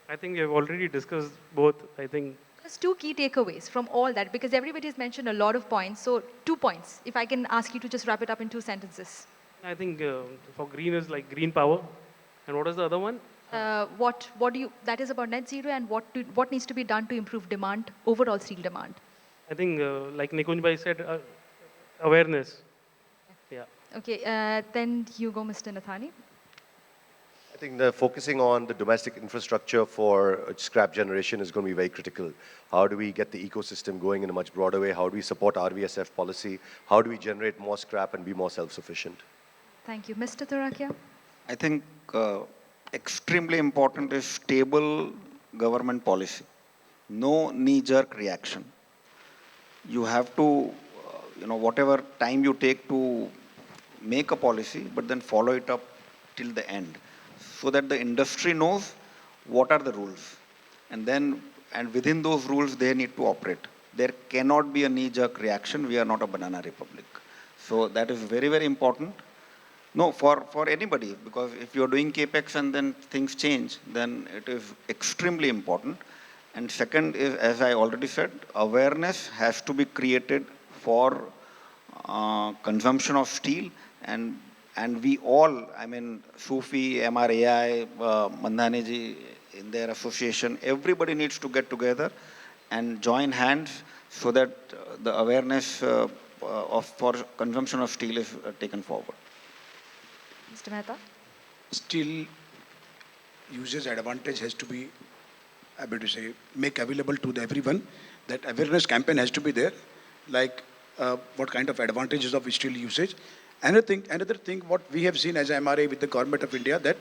I think we have already discussed both. I think just two key takeaways from all that, because everybody has mentioned a lot of points. So 2 points, if I can ask you to just wrap it up in 2 sentences. I think for green is like green power. And what is the other one? What do you, that is about net zero, and what needs to be done to improve demand, overall steel demand? I think like Nikunj Bhai said, awareness. Yeah. Okay, then you go, Mr. Nathani. I think focusing on the domestic infrastructure for scrap generation is going to be very critical. How do we get the ecosystem going in a much broader way? How do we support RVSF policy? How do we generate more scrap and be more self-sufficient? Thank you. Mr. Turakia? I think extremely important is stable government policy. No knee-jerk reaction. You have to, whatever time you take to make a policy, but then follow it up till the end, so that the industry knows what are the rules. And within those rules, they need to operate. There cannot be a knee-jerk reaction. We are not a banana republic. So that is very, very important. No, for anybody, because if you're doing capex and then things change, then it is extremely important. And second is, as I already said, awareness has to be created for consumption of steel, and we all, I mean, Sufi, MRAI, Mandhani ji, in their association, everybody needs to get together and join hands so that the awareness for consumption of steel is taken forward. Mr. Mehta? Steel usage advantage has to be, able to say, make available to everyone. That awareness campaign has to be there, like what kind of advantages of steel usage. Another thing, what we have seen as MRA with the government of India, that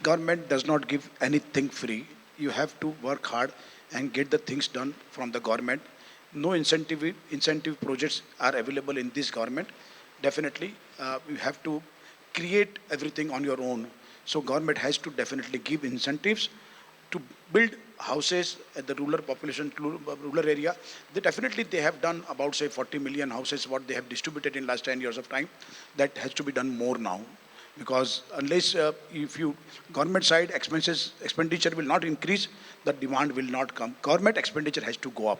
government does not give anything free. You have to work hard and get the things done from the government. No incentive projects are available in this government. Definitely, you have to create everything on your own. So government has to definitely give incentives to build houses at the rural population, rural area. They have done about, say, 40 million houses, what they have distributed in last 10 years of time. That has to be done more now. Because unless if you government side expenditure will not increase, the demand will not come. Government expenditure has to go up.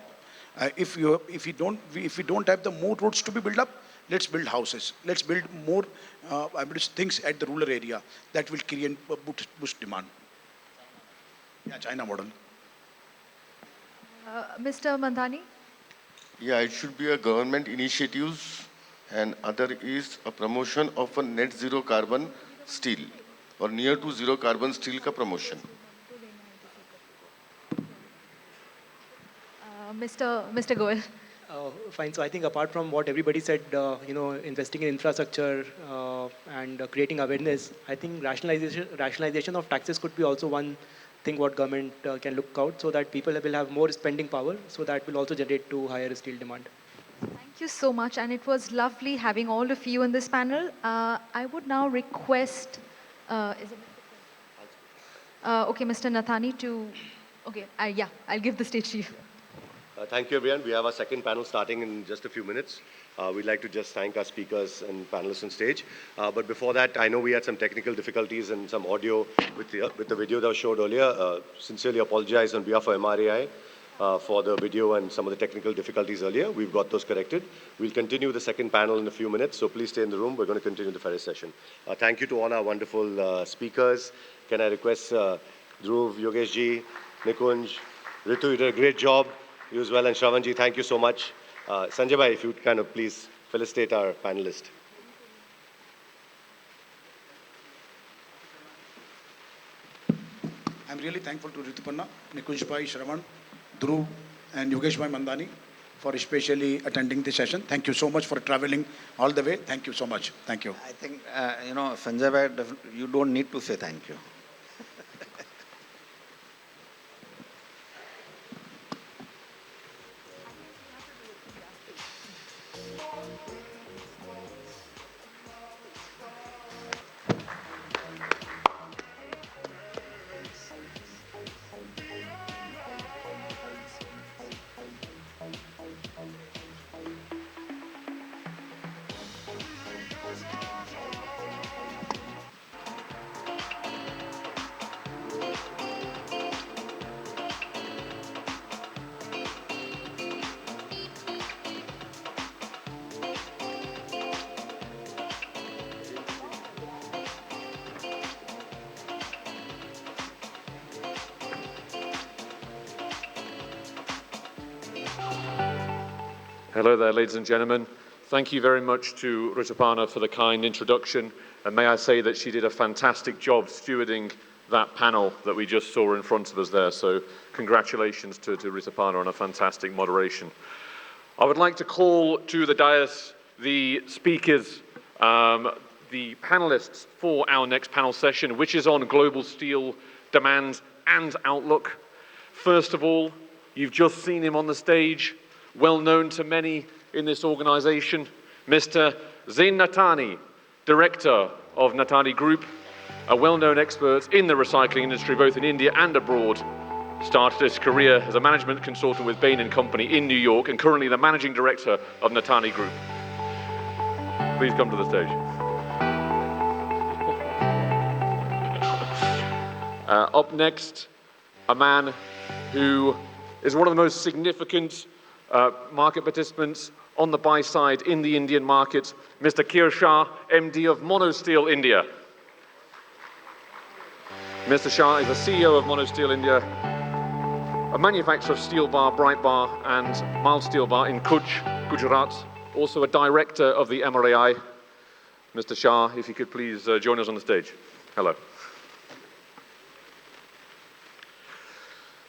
If we don't have the more roads to be built up, let's build houses. Let's build more things at the rural area that will create boost demand. Yeah, China model. Mr. Mandhani? Yeah, it should be a government initiatives, and other is a promotion of a net zero carbon steel or near to zero carbon steel ka promotion. Mr. Goel? Fine. So I think apart from what everybody said, investing in infrastructure and creating awareness, I think rationalization of taxes could be also one thing what government can look out, so that people will have more spending power, so that will also generate to higher steel demand. Thank you so much, and it was lovely having all of you in this panel. I would now request, okay, Mr. Nathani to, okay, yeah, I'll give the stage to you. Thank you, everyone. We have our second panel starting in just a few minutes. We'd like to just thank our speakers and panelists on stage. But before that, I know we had some technical difficulties and some audio with the video that was showed earlier. Sincerely apologize on behalf of MRAI for the video and some of the technical difficulties earlier. We've got those corrected. We'll continue the second panel in a few minutes, so please stay in the room. We're going to continue the Ferris session. Thank you to all our wonderful speakers. Can I request Dhruv, Yogesh ji, Nikunj, Ritu, you did a great job. You as well, and Shravan ji, thank you so much. Sanjay bhai, if you would kind of please felicitate our panelists. I'm really thankful to Rituparna, Nikunj bhai, Shravan, Dhruv, and Yogesh bhai Mandani for especially attending this session. Thank you so much for traveling all the way. Thank you so much. Thank you. I think, Sanjay bhai, you don't need to say thank you. Hello there, ladies and gentlemen. Thank you very much to Rituparna for the kind introduction. And may I say that she did a fantastic job stewarding that panel that we just saw in front of us there. So congratulations to Rituparna on a fantastic moderation. I would like to call to the dais the speakers, the panelists for our next panel session, which is on global steel demand and outlook. First of all, you've just seen him on the stage, well known to many in this organization, Mr. Zain Nathani, Director of Nathani Group, a well-known expert in the recycling industry, both in India and abroad. Started his career as a management consultant with Bain & Company in New York, and currently the Managing Director of Nathani Group. Please come to the stage. Up next, a man who is one of the most significant market participants on the buy side in the Indian market, Mr. Kir Shah, MD of Monosteel India. Mr. Shah is the CEO of Monosteel India, a manufacturer of steel bar, bright bar, and mild steel bar in Kutch, Gujarat, also a director of the MRAI. Mr. Shah, if you could please join us on the stage. Hello.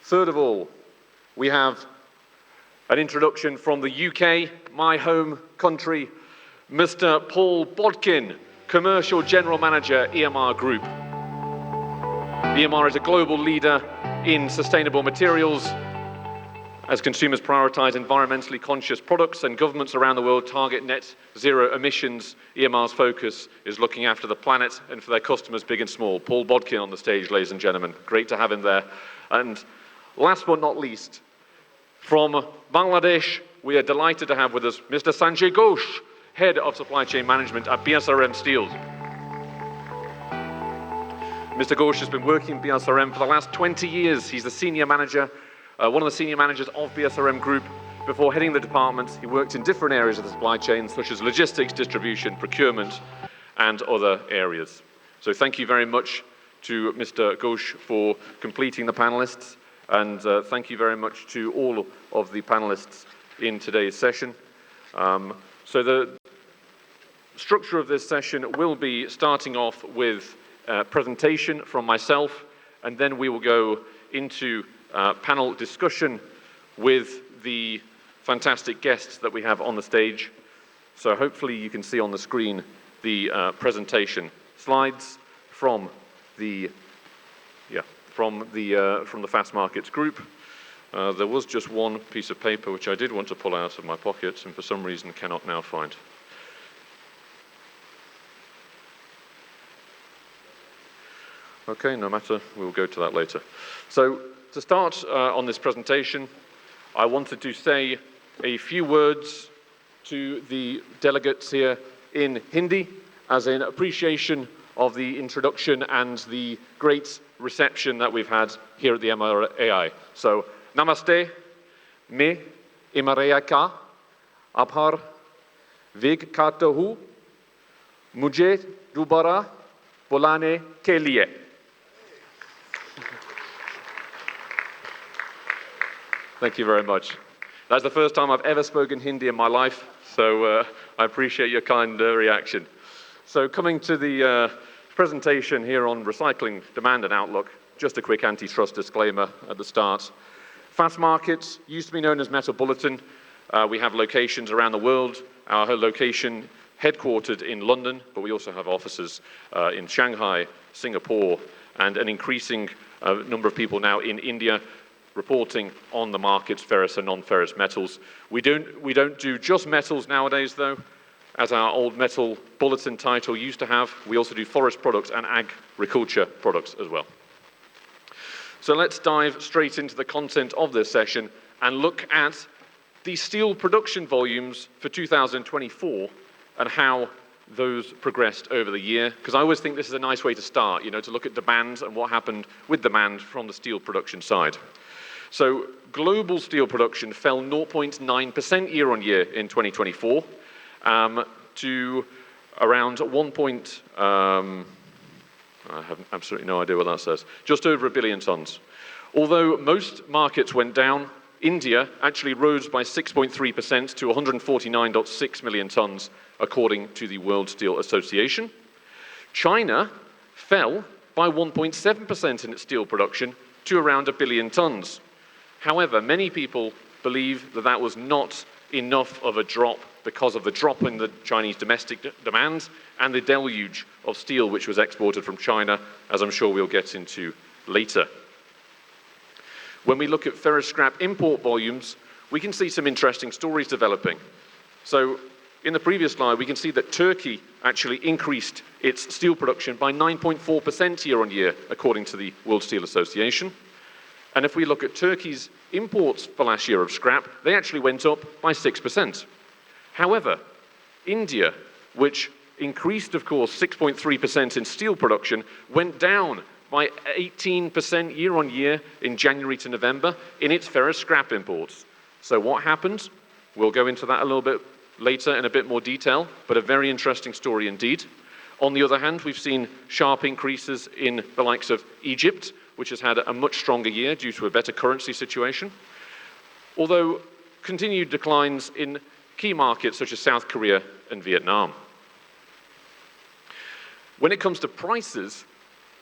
Third of all, we have an introduction from the UK, my home country, Mr. Paul Bodkin, Commercial General Manager, EMR Group. EMR is a global leader in sustainable materials. As consumers prioritize environmentally conscious products and governments around the world target net zero emissions, EMR's focus is looking after the planet and for their customers, big and small. Paul Bodkin on the stage, ladies and gentlemen. Great to have him there. And last but not least, from Bangladesh, we are delighted to have with us Mr. Sanjay Ghosh, Head of Supply Chain Management at BSRM Steels. Mr. Ghosh has been working in BSRM for the last 20 years. He's the senior manager, one of the senior managers of BSRM Group. Before heading the department, he worked in different areas of the supply chain, such as logistics, distribution, procurement, and other areas. So thank you very much to Mr. Ghosh for completing the panelists, and thank you very much to all of the panelists in today's session. So the structure of this session will be starting off with a presentation from myself, and then we will go into panel discussion with the fantastic guests that we have on the stage. So hopefully you can see on the screen the presentation slides from the Fast Markets Group. There was just one piece of paper which I did want to pull out of my pocket and for some reason cannot now find. Okay, no matter, we'll go to that later. So to start on this presentation, I wanted to say a few words to the delegates here in Hindi as an appreciation of the introduction and the great reception that we've had here at the MRAI. So, Namaste, मैं MRAI का आभार व्यक्त करता हूँ मुझे दोबारा बुलाने के लिए. Thank you very much. That's the first time I've ever spoken Hindi in my life, so I appreciate your kind reaction. So coming to the presentation here on recycling demand and outlook, just a quick antitrust disclaimer at the start. Fast Markets used to be known as Metal Bulletin. We have locations around the world. Our location headquartered in London, but we also have offices in Shanghai, Singapore, and an increasing number of people now in India, reporting on the markets, ferrous and non-ferrous metals. We don't do just metals nowadays, though, as our old Metal Bulletin title used to have. We also do forest products and agriculture products as well. So let's dive straight into the content of this session and look at the steel production volumes for 2024 and how those progressed over the year. Because I always think this is a nice way to start, to look at demand and what happened with demand from the steel production side. So global steel production fell 0.9% year on year in 2024 to around I have absolutely no idea what that says, just over 1 billion tons. Although most markets went down, India actually rose by 6.3% to 149.6 million tons, according to the World Steel Association. China fell by 1.7% in its steel production to around 1 billion tons. However, many people believe that that was not enough of a drop because of the drop in the Chinese domestic demand and the deluge of steel which was exported from China, as I'm sure we'll get into later. When we look at ferrous scrap import volumes, we can see some interesting stories developing. So in the previous slide, we can see that Turkey actually increased its steel production by 9.4% year on year, according to the World Steel Association. And if we look at Turkey's imports for last year of scrap, they actually went up by 6%. However, India, which increased, of course, 6.3% in steel production, went down by 18% year on year in January to November in its ferrous scrap imports. So what happened? We'll go into that a little bit later in a bit more detail, but a very interesting story indeed. On the other hand, we've seen sharp increases in the likes of Egypt, which has had a much stronger year due to a better currency situation, although continued declines in key markets such as South Korea and Vietnam. When it comes to prices,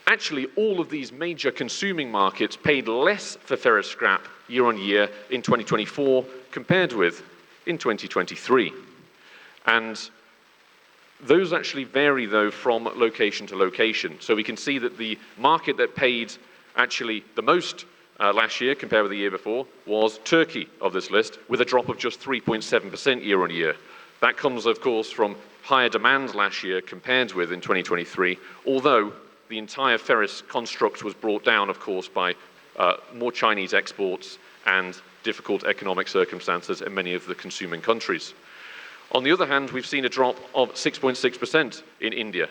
actually all of these major consuming markets paid less for ferrous scrap year on year in 2024 compared with in 2023. And those actually vary, though, from location to location. So we can see that the market that paid actually the most last year compared with the year before was Turkey of this list, with a drop of just 3.7% year on year. That comes, of course, from higher demand last year compared with in 2023, although the entire ferrous construct was brought down, of course, by more Chinese exports and difficult economic circumstances in many of the consuming countries. On the other hand, we've seen a drop of 6.6% in India.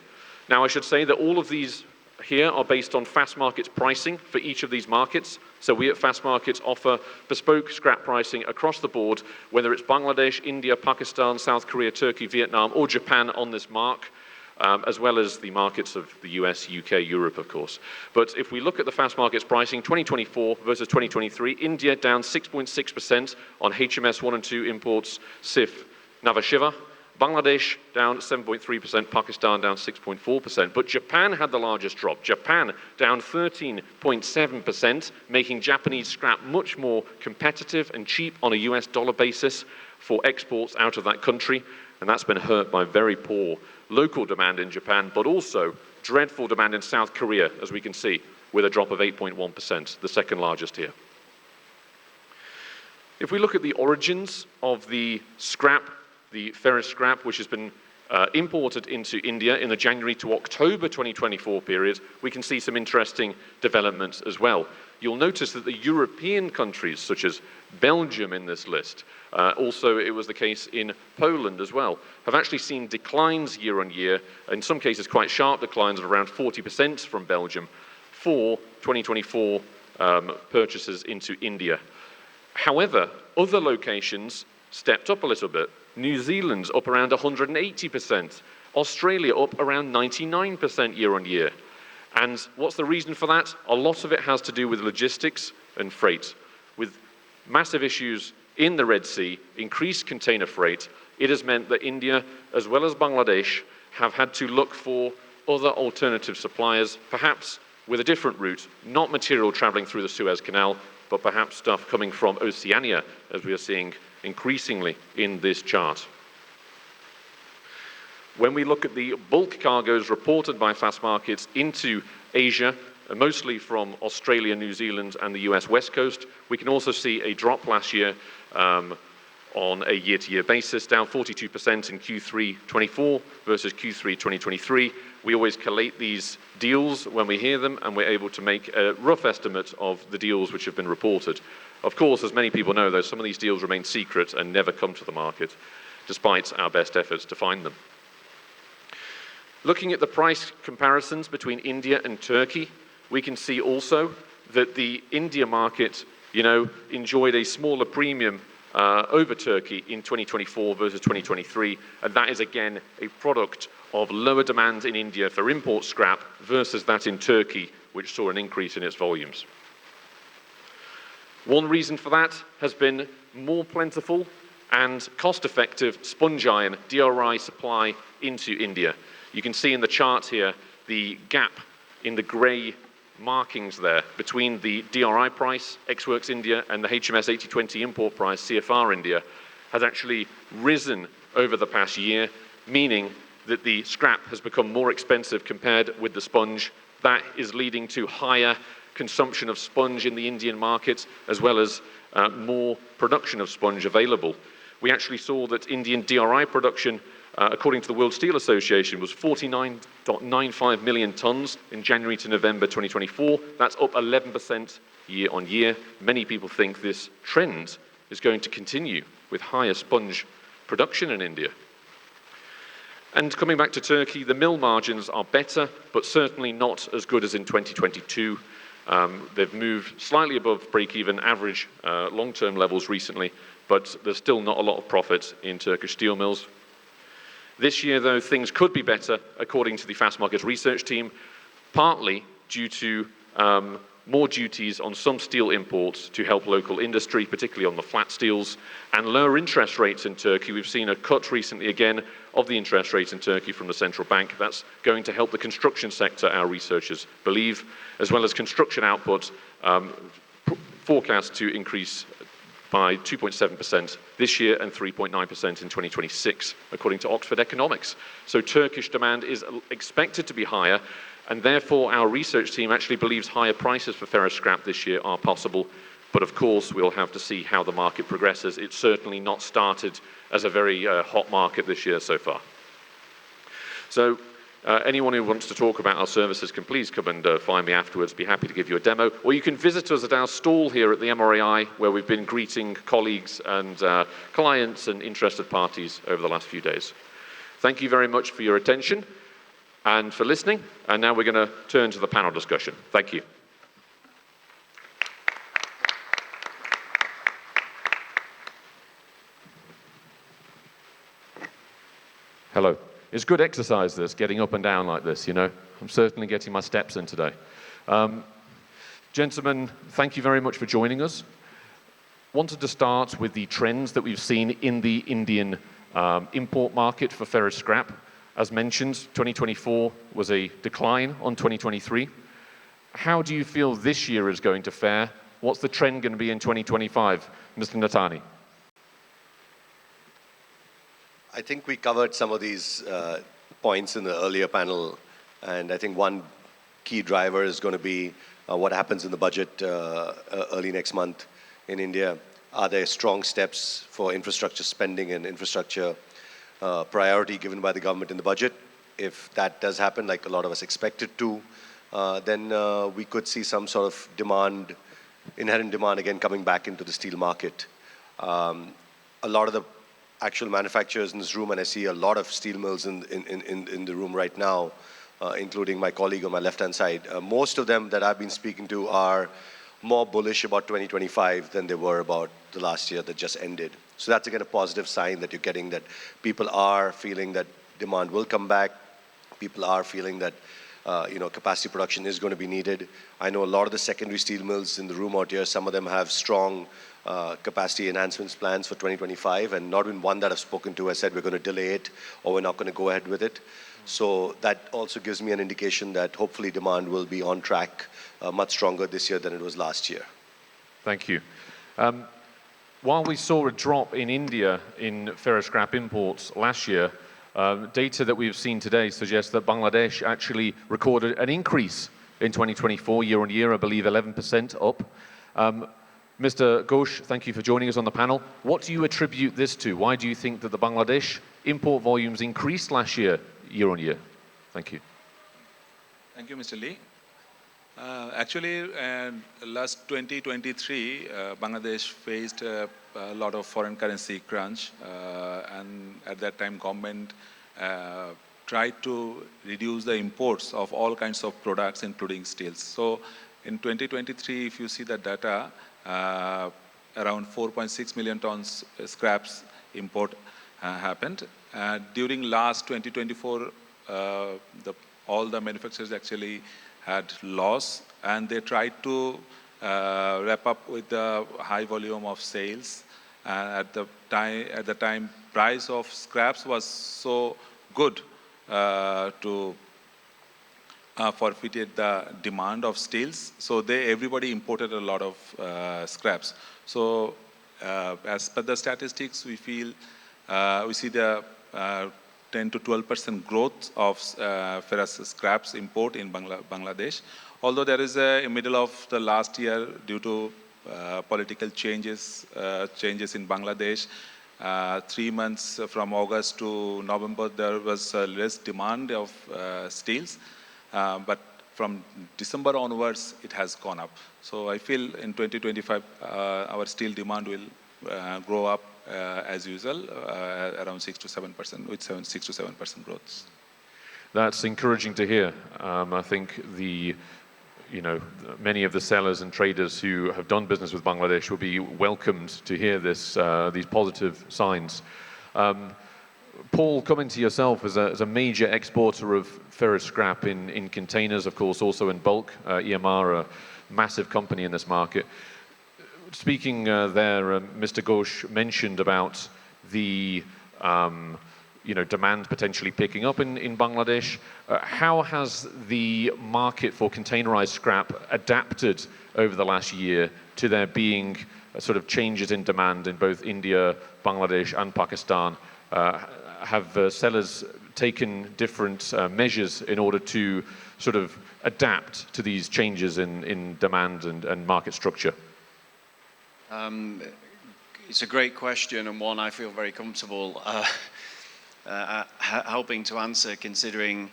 Now, I should say that all of these here are based on Fast Markets pricing for each of these markets. So we at Fast Markets offer bespoke scrap pricing across the board, whether it's Bangladesh, India, Pakistan, South Korea, Turkey, Vietnam, or Japan on this mark, as well as the markets of the US, UK, Europe, of course. But if we look at the Fast Markets pricing, 2024 versus 2023, India down 6.6% on HMS 1 and 2 imports, CIF, Nava Shiva. Bangladesh down 7.3%, Pakistan down 6.4%, but Japan had the largest drop. Japan down 13.7%, making Japanese scrap much more competitive and cheap on a US dollar basis for exports out of that country, and that's been hurt by very poor local demand in Japan, but also dreadful demand in South Korea, as we can see, with a drop of 8.1%, the second largest here. If we look at the origins of the scrap, the ferrous scrap, which has been imported into India in the January to October 2024 period, we can see some interesting developments as well. You'll notice that the European countries, such as Belgium in this list, also it was the case in Poland as well, have actually seen declines year on year, in some cases quite sharp declines of around 40% from Belgium for 2024 purchases into India. However, other locations stepped up a little bit. New Zealand's up around 180%. Australia up around 99% year on year. And what's the reason for that? A lot of it has to do with logistics and freight. With massive issues in the Red Sea, increased container freight, it has meant that India, as well as Bangladesh, have had to look for other alternative suppliers, perhaps with a different route, not material traveling through the Suez Canal, but perhaps stuff coming from Oceania, as we are seeing increasingly in this chart. When we look at the bulk cargoes reported by Fast Markets into Asia, mostly from Australia, New Zealand, and the US West Coast, we can also see a drop last year on a year-to-year basis, down 42% in Q3 24 versus Q3 2023. We always collate these deals when we hear them, and we're able to make a rough estimate of the deals which have been reported. Of course, as many people know, though, some of these deals remain secret and never come to the market, despite our best efforts to find them. Looking at the price comparisons between India and Turkey, we can see also that the India market, enjoyed a smaller premium over Turkey in 2024 versus 2023, and that is again a product of lower demand in India for import scrap versus that in Turkey, which saw an increase in its volumes. One reason for that has been more plentiful and cost-effective sponge iron DRI supply into India. You can see in the chart here the gap in the grey markings there between the DRI price, ex-works India, and the HMS 8020 import price, CFR India, has actually risen over the past year, meaning that the scrap has become more expensive compared with the sponge. That is leading to higher consumption of sponge in the Indian market, as well as more production of sponge available. We actually saw that Indian DRI production, according to the World Steel Association, was 49.95 million tons in January to November 2024. That's up 11% year on year. Many people think this trend is going to continue with higher sponge production in India. And coming back to Turkey, the mill margins are better, but certainly not as good as in 2022. They've moved slightly above break-even average long-term levels recently, but there's still not a lot of profit in Turkish steel mills. This year, though, things could be better, according to the Fast Markets research team, partly due to more duties on some steel imports to help local industry, particularly on the flat steels, and lower interest rates in Turkey. We've seen a cut recently again of the interest rates in Turkey from the central bank. That's going to help the construction sector, our researchers believe, as well as construction output forecast to increase by 2.7% this year and 3.9% in 2026, according to Oxford Economics. So Turkish demand is expected to be higher, and therefore our research team actually believes higher prices for ferrous scrap this year are possible. But of course, we'll have to see how the market progresses. It's certainly not started as a very hot market this year so far. So anyone who wants to talk about our services can please come and find me afterwards. Be happy to give you a demo. Or you can visit us at our stall here at the MRAI, where we've been greeting colleagues and clients and interested parties over the last few days. Thank you very much for your attention and for listening. And now we're going to turn to the panel discussion. Thank you. Hello. It's good exercise, this, getting up and down like this, you know. I'm certainly getting my steps in today. Gentlemen, thank you very much for joining us. Wanted to start with the trends that we've seen in the Indian import market for ferrous scrap. As mentioned, 2024 was a decline on 2023. How do you feel this year is going to fare? What's the trend going to be in 2025? Mr. Natani. I think we covered some of these points in the earlier panel, and I think one key driver is going to be what happens in the budget early next month in India. Are there strong steps for infrastructure spending and infrastructure priority given by the government in the budget? If that does happen, like a lot of us expect it to, then we could see some sort of demand, inherent demand again coming back into the steel market. A lot of the actual manufacturers in this room, and I see a lot of steel mills in the room right now, including my colleague on my left-hand side. Most of them that I've been speaking to are more bullish about 2025 than they were about the last year that just ended. So that's again a positive sign that you're getting, that people are feeling that demand will come back. People are feeling that capacity production is going to be needed. I know a lot of the secondary steel mills in the room out here, some of them have strong capacity enhancements plans for 2025, and not even one that I've spoken to has said we're going to delay it or we're not going to go ahead with it. So that also gives me an indication that hopefully demand will be on track much stronger this year than it was last year. Thank you. While we saw a drop in India in ferrous scrap imports last year, data that we've seen today suggests that Bangladesh actually recorded an increase in 2024, year on year, I believe 11% up. Mr. Ghosh, thank you for joining us on the panel. What do you attribute this to? Why do you think that the Bangladesh import volumes increased last year, year on year? Thank you. Thank you, Mr. Lee. Actually, last 2023, Bangladesh faced a lot of foreign currency crunch, and at that time, government tried to reduce the imports of all kinds of products, including steels. So in 2023, if you see the data, around 4.6 million tons scraps import happened. During last 2024, all the manufacturers actually had loss, and they tried to wrap up with the high volume of sales. At the time, price of scraps was so good to forfeited the demand of steels. So everybody imported a lot of scraps. So as per the statistics, we see the 10 to 12% growth of ferrous scraps import in Bangladesh. Although there is in middle of the last year, due to political changes in Bangladesh, 3 months from August to November, there was less demand of steels. But from December onwards, it has gone up. So I feel in 2025, our steel demand will grow up as usual, around 6 to 7%, with 6 to 7% growth. That's encouraging to hear. I think many of the sellers and traders who have done business with Bangladesh will be welcomed to hear these positive signs. Paul, coming to yourself as a major exporter of ferrous scrap in containers, of course, also in bulk, EMR, a massive company in this market. Speaking there, Mr. Ghosh mentioned about the demand potentially picking up in Bangladesh. How has the market for containerized scrap adapted over the last year to there being sort of changes in demand in both India, Bangladesh, and Pakistan? Have sellers taken different measures in order to sort of adapt to these changes in demand and market structure? It's a great question, and one I feel very comfortable helping to answer, considering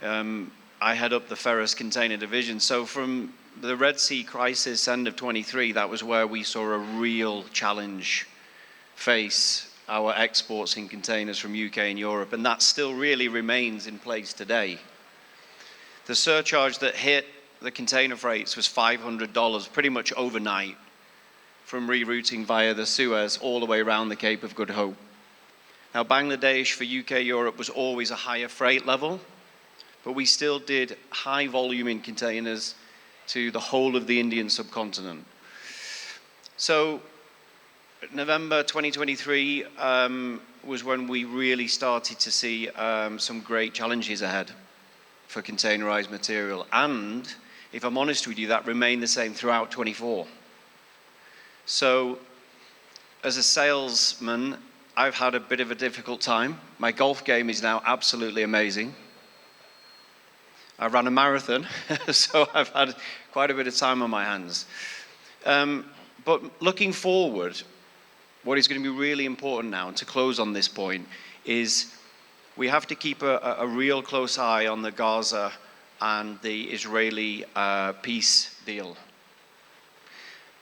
I head up the ferrous container division. So from the Red Sea crisis end of 23, that was where we saw a real challenge face our exports in containers from UK and Europe, and that still really remains in place today. The surcharge that hit the container freights was $500 pretty much overnight, from rerouting via the Suez all the way around the Cape of Good Hope. Now, Bangladesh for UK Europe was always a higher freight level, but we still did high volume in containers to the whole of the Indian subcontinent. So November 2023 was when we really started to see some great challenges ahead for containerized material. And if I'm honest with you, that remained the same throughout 24. So as a salesman, I've had a bit of a difficult time. My golf game is now absolutely amazing. I ran a marathon, so I've had quite a bit of time on my hands. But looking forward, what is going to be really important now, and to close on this point, is we have to keep a real close eye on the Gaza and the Israeli peace deal.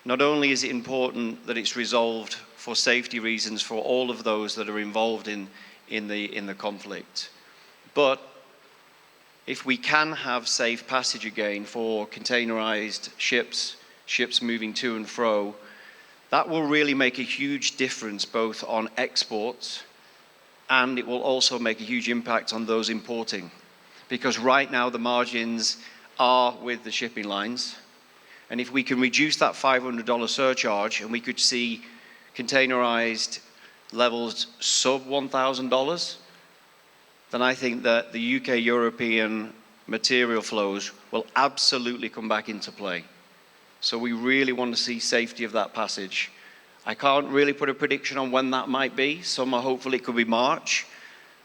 Not only is it important that it's resolved for safety reasons for all of those that are involved in the conflict, but if we can have safe passage again for containerized ships moving to and fro, that will really make a huge difference both on exports, and it will also make a huge impact on those importing. Because right now the margins are with the shipping lines, and if we can reduce that $500 surcharge and we could see containerized levels sub $1,000, then I think that the UK-European material flows will absolutely come back into play. So we really want to see safety of that passage. I can't really put a prediction on when that might be. Some are hopeful it could be March.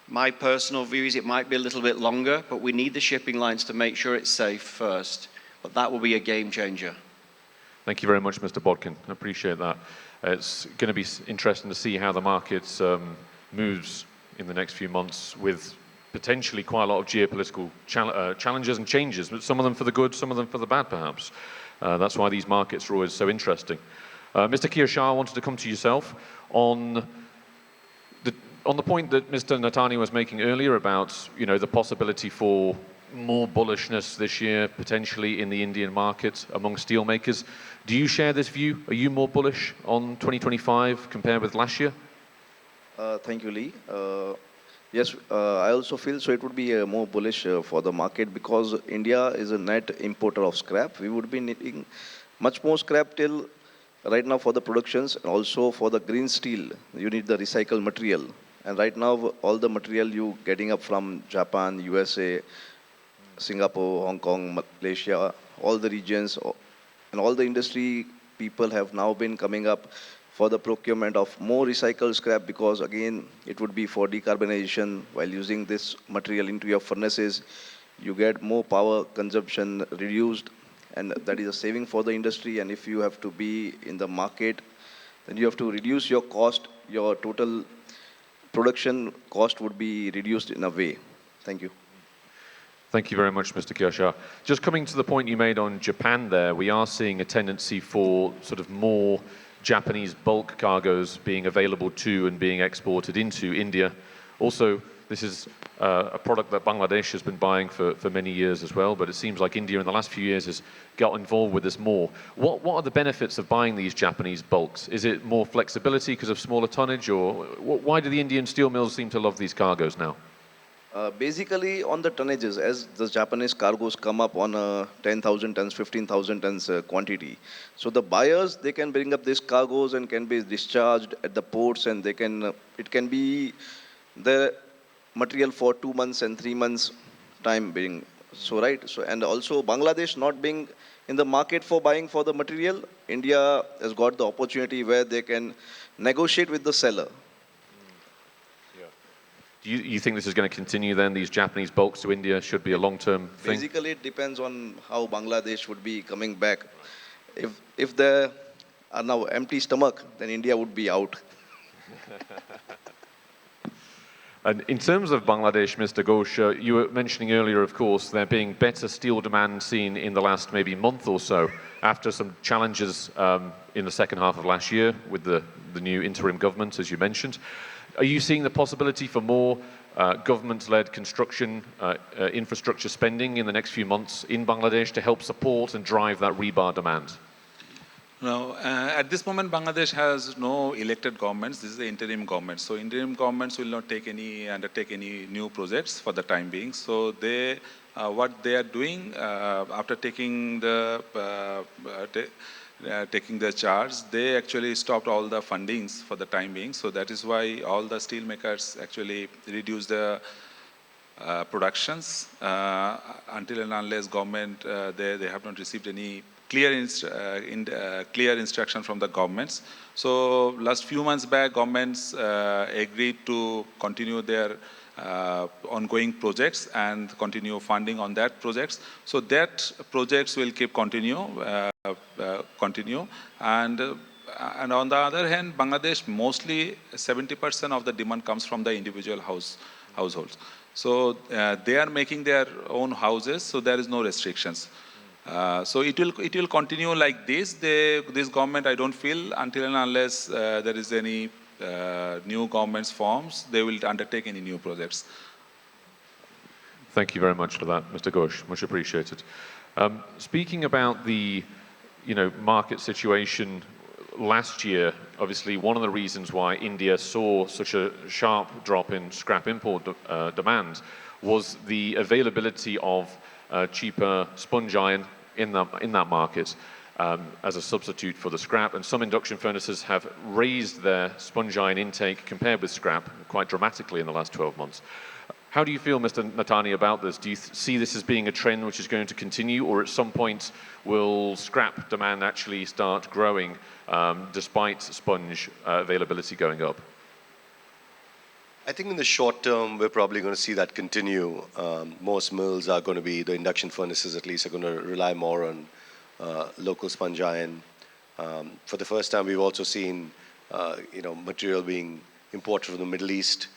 My personal view is it might be a little bit longer, but we need the shipping lines to make sure it's safe first. But that will be a game changer. Thank you very much, Mr. Bodkin. I appreciate that. It's going to be interesting to see how the market moves in the next few months, with potentially quite a lot of geopolitical challenges and changes, but some of them for the good, some of them for the bad, perhaps. That's why these markets are always so interesting. Mr. Kiyashar, I wanted to come to yourself on the point that Mr. Natani was making earlier about, the possibility for more bullishness this year, potentially in the Indian market among steelmakers. Do you share this view? Are you more bullish on 2025 compared with last year? Thank you, Lee. Yes, I also feel so. It would be more bullish for the market because India is a net importer of scrap. We would be needing much more scrap till right now for the productions, and also for the green steel. You need the recycled material. And right now, all the material you getting up from Japan, USA, Singapore, Hong Kong, Malaysia, all the regions, and all the industry people have now been coming up for the procurement of more recycled scrap, because again, it would be for decarbonization. While using this material into your furnaces, you get more power consumption reduced, and that is a saving for the industry. And if you have to be in the market, then you have to reduce your cost. Your total production cost would be reduced in a way. Thank you. Thank you very much, Mr. Kiyashar. Just coming to the point you made on Japan there, we are seeing a tendency for sort of more Japanese bulk cargoes being available to and being exported into India. Also, this is a product that Bangladesh has been buying for many years as well, but it seems like India in the last few years has got involved with this more. What are the benefits of buying these Japanese bulks? Is it more flexibility because of smaller tonnage, or why do the Indian steel mills seem to love these cargoes now? Basically, on the tonnages, as the Japanese cargoes come up on 10,000 tons, 15,000 tons quantity, so the buyers, they can bring up these cargoes and can be discharged at the ports, and they can it can be the material for 2 months and 3 months time being. So right. So and also Bangladesh not being in the market for buying for the material, India has got the opportunity where they can negotiate with the seller. Do you think this is going to continue then? These Japanese bulks to India should be a long-term thing? Basically, it depends on how Bangladesh would be coming back. If they are now empty stomach, then India would be out. And in terms of Bangladesh, Mr. Ghosh, you were mentioning earlier, of course, there being better steel demand seen in the last maybe month or so after some challenges in the second half of last year with the new interim government, as you mentioned. Are you seeing the possibility for more government-led construction infrastructure spending in the next few months in Bangladesh to help support and drive that rebar demand? No, at this moment, Bangladesh has no elected governments. This is the interim government. So interim governments will not undertake any new projects for the time being. So they, what they are doing after taking the charge, they actually stopped all the fundings for the time being. So that is why all the steel makers actually reduced the productions until and unless government they have not received any clear instruction from the governments. So last few months back, governments agreed to continue their ongoing projects and continue funding on that projects. So that projects will keep continue. And on the other hand, Bangladesh, mostly 70% of the demand comes from the individual households. So they are making their own houses, so there is no restrictions. So it will continue like this. This government, I don't feel, until and unless there is any new government's forms, they will undertake any new projects. Thank you very much for that, Mr. Ghosh. Much appreciated. Speaking about the market situation last year, obviously one of the reasons why India saw such a sharp drop in scrap import demand was the availability of cheaper sponge iron in that market as a substitute for the scrap. And some induction furnaces have raised their sponge iron intake compared with scrap quite dramatically in the last 12 months. How do you feel, Mr. Natani, about this? Do you see this as being a trend which is going to continue, or at some point will scrap demand actually start growing despite sponge availability going up? I think in the short term, we're probably going to see that continue. Most mills are going to be, the induction furnaces at least, are going to rely more on local sponge iron. For the first time, we've also seen material being imported from the Middle East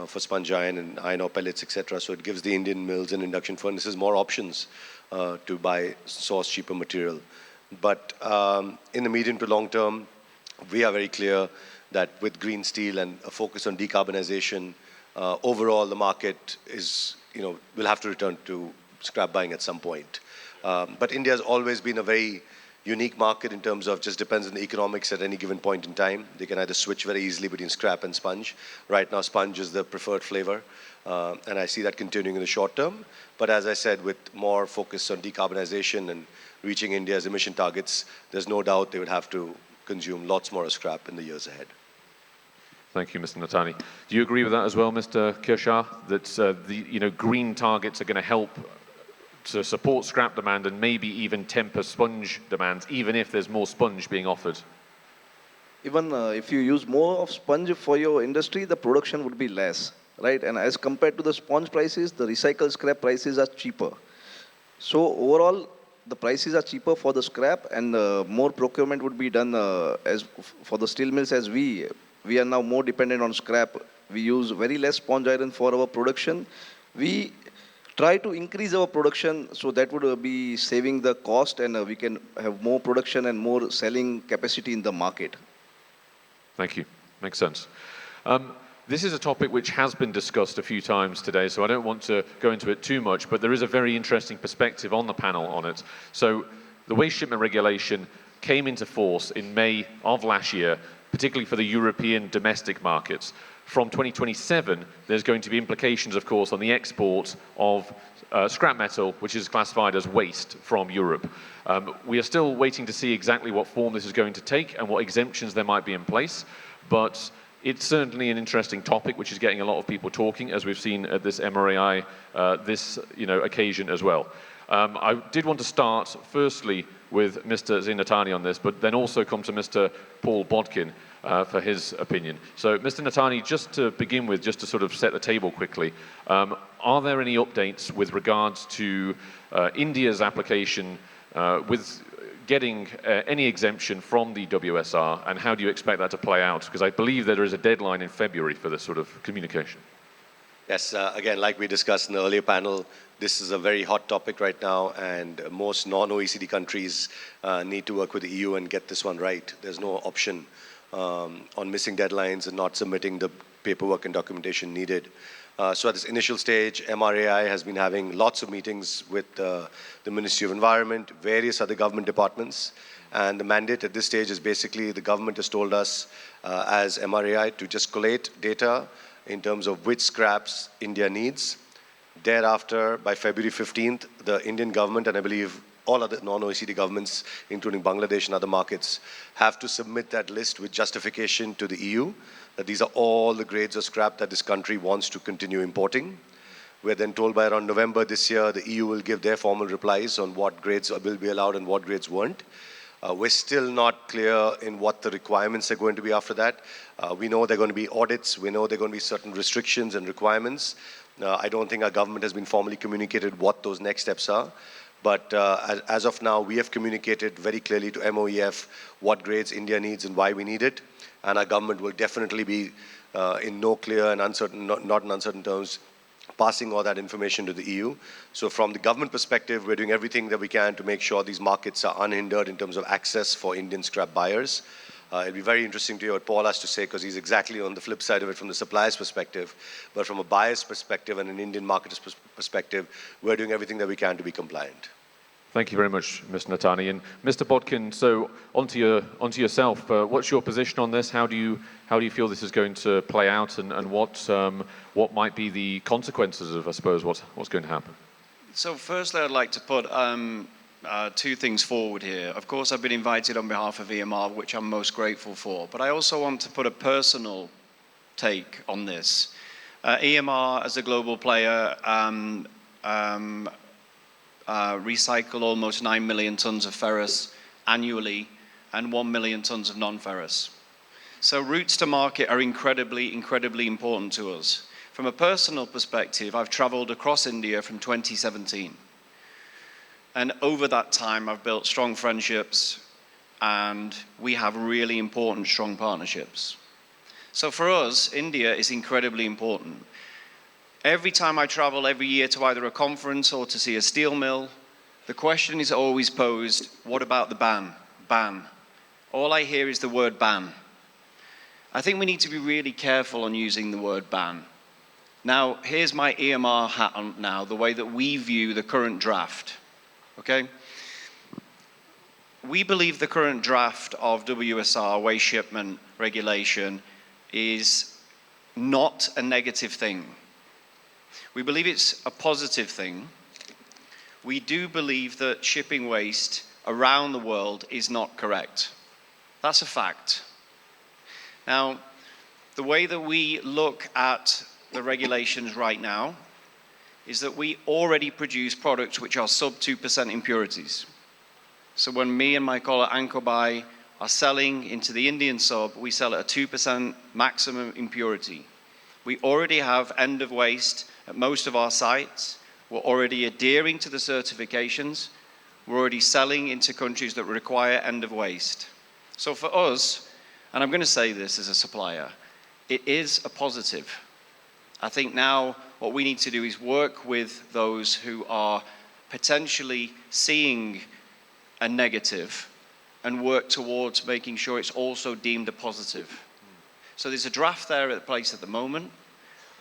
for sponge iron and iron ore pellets, etc. So it gives the Indian mills and induction furnaces more options to source cheaper material. But in the medium to long term, we are very clear that with green steel and a focus on decarbonization, overall the market will have to return to scrap buying at some point. But India has always been a very unique market in terms of just depends on the economics at any given point in time. They can either switch very easily between scrap and sponge. Right now, sponge is the preferred flavor, and I see that continuing in the short term. But as I said, with more focus on decarbonization and reaching India's emission targets, there's no doubt they would have to consume lots more scrap in the years ahead. Thank you, Mr. Natani. Do you agree with that as well, Mr. Kirshar, that the green targets are going to help to support scrap demand and maybe even temper sponge demand, even if there's more sponge being offered? Even if you use more of sponge for your industry, the production would be less, right? And as compared to the sponge prices, the recycled scrap prices are cheaper. So overall, the prices are cheaper for the scrap, and more procurement would be done as for the steel mills. As we are now more dependent on scrap, we use very less sponge iron for our production. We try to increase our production, so that would be saving the cost, and we can have more production and more selling capacity in the market. Thank you. Makes sense. This is a topic which has been discussed a few times today, so I don't want to go into it too much, but there is a very interesting perspective on the panel on it. So the waste shipment regulation came into force in May of last year, particularly for the European domestic markets. From 2027, there's going to be implications, of course, on the export of scrap metal, which is classified as waste from Europe. We are still waiting to see exactly what form this is going to take and what exemptions there might be in place, but it's certainly an interesting topic which is getting a lot of people talking, as we've seen at this MRAI this occasion as well. I did want to start firstly with Mr. Zinatani on this, but then also come to Mr. Paul Bodkin for his opinion. So, Mr. Natani, just to begin with, just to sort of set the table quickly, are there any updates with regards to India's application with getting any exemption from the WSR, and how do you expect that to play out? Because I believe that there is a deadline in February for this sort of communication. Yes, again, like we discussed in the earlier panel, this is a very hot topic right now, and most non-OECD countries need to work with the EU and get this one right. There's no option on missing deadlines and not submitting the paperwork and documentation needed. So at this initial stage, MRAI has been having lots of meetings with the Ministry of Environment, various other government departments, and the mandate at this stage is basically the government has told us as MRAI to just collate data in terms of which scraps India needs. Thereafter, by February 15th, the Indian government, and I believe all other non-OECD governments, including Bangladesh and other markets, have to submit that list with justification to the EU, that these are all the grades of scrap that this country wants to continue importing. We're then told by around November this year, the EU will give their formal replies on what grades will be allowed and what grades weren't. We're still not clear in what the requirements are going to be after that. We know there are going to be audits. We know there are going to be certain restrictions and requirements. I don't think our government has been formally communicated what those next steps are. But as of now, we have communicated very clearly to MOEF what grades India needs and why we need it. And our government will definitely be in no clear and uncertain, not in uncertain terms, passing all that information to the EU. So from the government perspective, we're doing everything that we can to make sure these markets are unhindered in terms of access for Indian scrap buyers. It'll be very interesting to hear what Paul has to say, because he's exactly on the flip side of it from the supplier's perspective. But from a buyer's perspective and an Indian marketer's perspective, we're doing everything that we can to be compliant. Thank you very much, Mr. Natani. And Mr. Bodkin, so onto yourself. What's your position on this? How do you feel this is going to play out, and what might be the consequences of, I suppose, what's going to happen? So firstly, I'd like to put two things forward here. Of course, I've been invited on behalf of EMR, which I'm most grateful for. But I also want to put a personal take on this. EMR, as a global player, recycle almost 9 million tons of ferrous annually and 1 million tons of non-ferrous. So routes to market are incredibly, incredibly important to us. From a personal perspective, I've traveled across India from 2017. And over that time, I've built strong friendships, and we have really important, strong partnerships. So for us, India is incredibly important. Every time I travel every year to either a conference or to see a steel mill, the question is always posed, what about the ban? Ban. All I hear is the word ban. I think we need to be really careful on using the word ban. Now, here's my EMR hat on now, the way that we view the current draft. Okay? We believe the current draft of WSR, waste shipment regulation, is not a negative thing. We believe it's a positive thing. We do believe that shipping waste around the world is not correct. That's a fact. Now, the way that we look at the regulations right now is that we already produce products which are sub 2% impurities. So when me and my colleague Ankobai are selling into the Indian sub, we sell at a 2% maximum impurity. We already have end of waste at most of our sites. We're already adhering to the certifications. We're already selling into countries that require end of waste. So for us, and I'm going to say this as a supplier, it is a positive. I think now what we need to do is work with those who are potentially seeing a negative and work towards making sure it's also deemed a positive. So there's a draft there at place at the moment.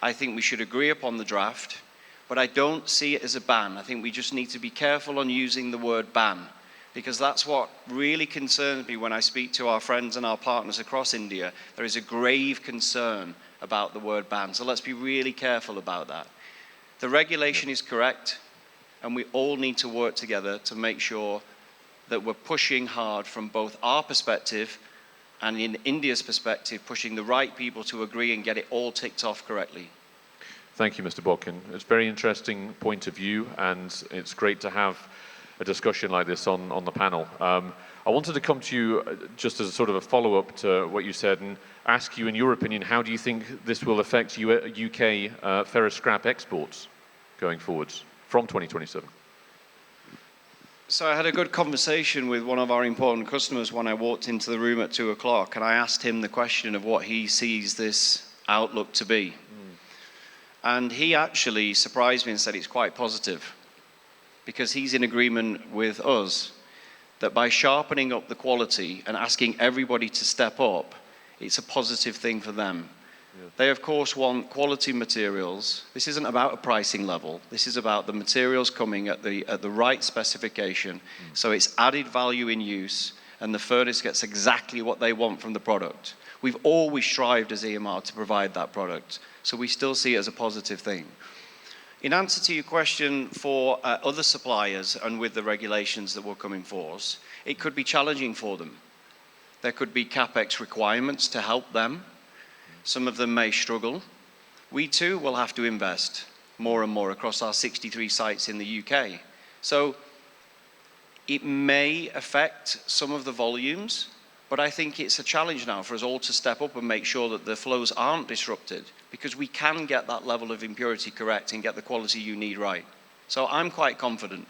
I think we should agree upon the draft, but I don't see it as a ban. I think we just need to be careful on using the word ban, because that's what really concerns me when I speak to our friends and our partners across India. There is a grave concern about the word ban, so let's be really careful about that. The regulation is correct, and we all need to work together to make sure that we're pushing hard from both our perspective and in India's perspective, pushing the right people to agree and get it all ticked off correctly. Thank you, Mr. Bodkin. It's a very interesting point of view, and it's great to have a discussion like this on the panel. I wanted to come to you just as a sort of a follow-up to what you said and ask you, in your opinion, how do you think this will affect UK ferrous scrap exports going forwards from 2027? So I had a good conversation with one of our important customers when I walked into the room at 2 o'clock, and I asked him the question of what he sees this outlook to be. And he actually surprised me and said it's quite positive, because he's in agreement with us that by sharpening up the quality and asking everybody to step up, it's a positive thing for them. Yeah. They, of course, want quality materials. This isn't about a pricing level. This is about the materials coming at the right specification, so it's added value in use, and the furnace gets exactly what they want from the product. We've always strived as EMR to provide that product, so we still see it as a positive thing. In answer to your question for other suppliers and with the regulations that will come in force, it could be challenging for them. There could be CapEx requirements to help them. Some of them may struggle. We too will have to invest more and more across our 63 sites in the UK. So it may affect some of the volumes, but I think it's a challenge now for us all to step up and make sure that the flows aren't disrupted, because we can get that level of impurity correct and get the quality you need right. So I'm quite confident.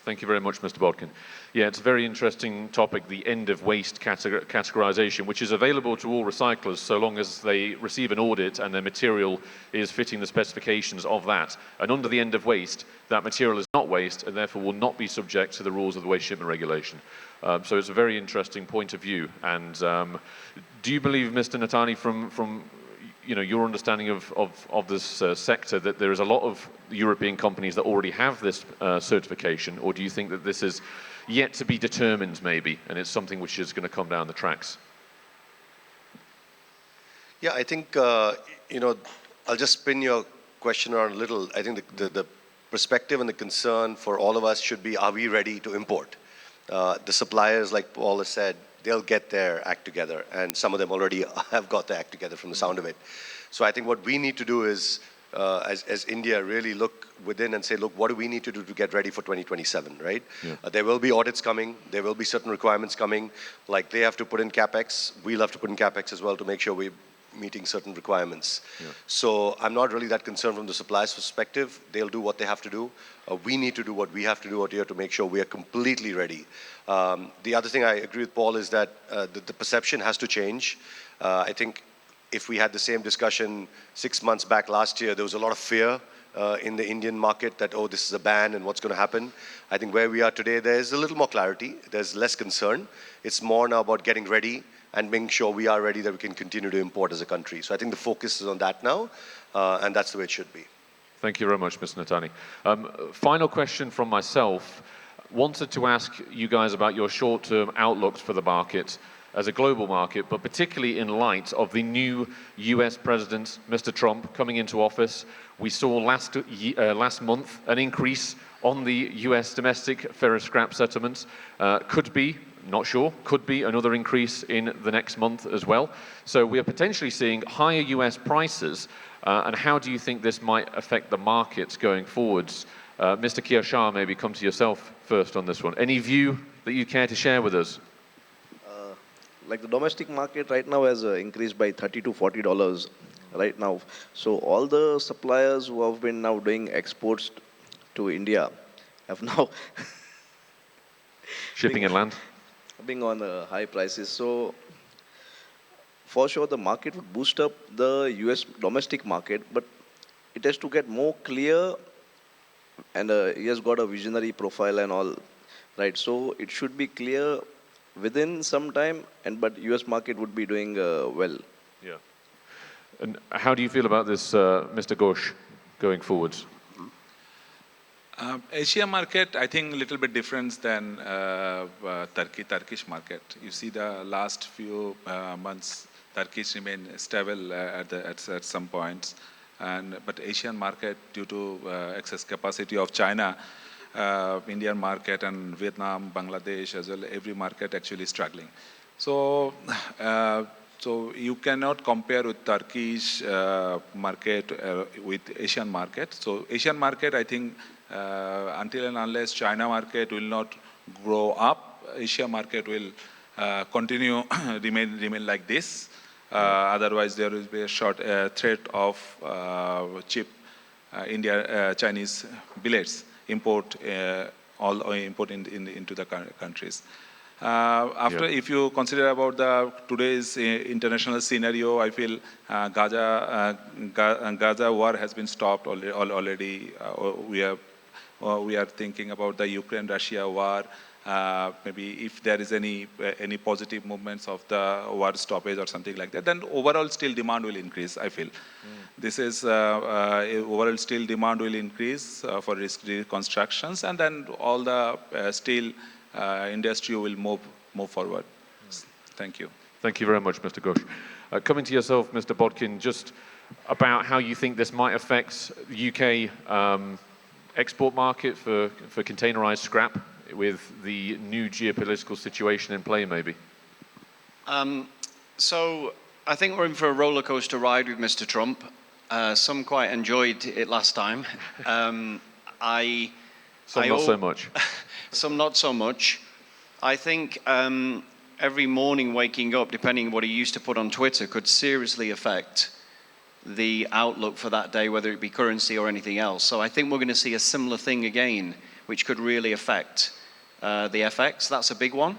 Thank you very much, Mr. Bodkin. Yeah, it's a very interesting topic, the end of waste categorization, which is available to all recyclers so long as they receive an audit and their material is fitting the specifications of that. And under the end of waste, that material is not waste and therefore will not be subject to the rules of the waste shipment regulation. So it's a very interesting point of view. And do you believe, Mr. Natani, from your understanding of this sector, that there is a lot of European companies that already have this certification, or do you think that this is yet to be determined maybe, and it's something which is going to come down the tracks? Yeah, I think, I'll just spin your question around a little. I think the perspective and the concern for all of us should be, are we ready to import? The suppliers, like Paul has said, they'll get their act together, and some of them already have got their act together from the sound of it. So I think what we need to do is, as India, really look within and say, look, what do we need to do to get ready for 2027, right? Yeah. There will be audits coming, there will be certain requirements coming, like they have to put in CapEx, we'll have to put in CapEx as well to make sure we're meeting certain requirements. Yeah. So I'm not really that concerned from the supplier's perspective. They'll do what they have to do. We need to do what we have to do out here to make sure we are completely ready. The other thing I agree with Paul is that the perception has to change. I think if we had the same discussion 6 months back last year, there was a lot of fear in the Indian market that, oh, this is a ban and what's going to happen. I think where we are today, there's a little more clarity. There's less concern. It's more now about getting ready and making sure we are ready that we can continue to import as a country. So I think the focus is on that now, and that's the way it should be. Thank you very much, Mr. Natani. Final question from myself. Wanted to ask you guys about your short-term outlooks for the market as a global market, but particularly in light of the new US President, Mr. Trump, coming into office. We saw last month an increase on the US domestic ferrous scrap settlements. Could be, not sure, could be another increase in the next month as well. So we are potentially seeing higher US prices. And how do you think this might affect the markets going forwards? Mr. Kiar Shah, maybe come to yourself first on this one. Any view that you care to share with us? Like the domestic market right now has increased by $30 to $40 right now. So all the suppliers who have been now doing exports to India have now shipping inland, being on high prices. So for sure the market would boost up the US domestic market, but it has to get more clear, and he has got a visionary profile and all, right? So it should be clear within some time, but US market would be doing well. Yeah. And how do you feel about this, Mr. Ghosh, going forwards? Asia market, I think a little bit different than Turkish market. You see the last few months, Turkish remain stable at some points. But Asian market, due to excess capacity of China, Indian market and Vietnam, Bangladesh as well, every market actually struggling. So, so you cannot compare with Turkish market with Asian market. So Asian market, I think, until and unless China market will not grow up, Asia market will continue remain like this. Otherwise, there will be a short threat of cheap Chinese billets import into the countries. If you consider about the today's international scenario, I feel Gaza war has been stopped already. We are thinking about the Ukraine-Russia war. Maybe if there is any positive movements of the war stoppage or something like that, then overall still demand will increase, I feel. This is overall still demand will increase for reconstructions, and then all the steel industry will move forward. Thank you. Thank you very much, Mr. Ghosh. Coming to yourself, Mr. Bodkin, just about how you think this might affect the UK export market for containerized scrap with the new geopolitical situation in play, maybe? So I think we're in for a roller coaster ride with Mr. Trump. Some quite enjoyed it last time. Some not so much. Some not so much. I think every morning waking up, depending on what he used to put on Twitter, could seriously affect the outlook for that day, whether it be currency or anything else. So I think we're going to see a similar thing again, which could really affect the FX. That's a big one.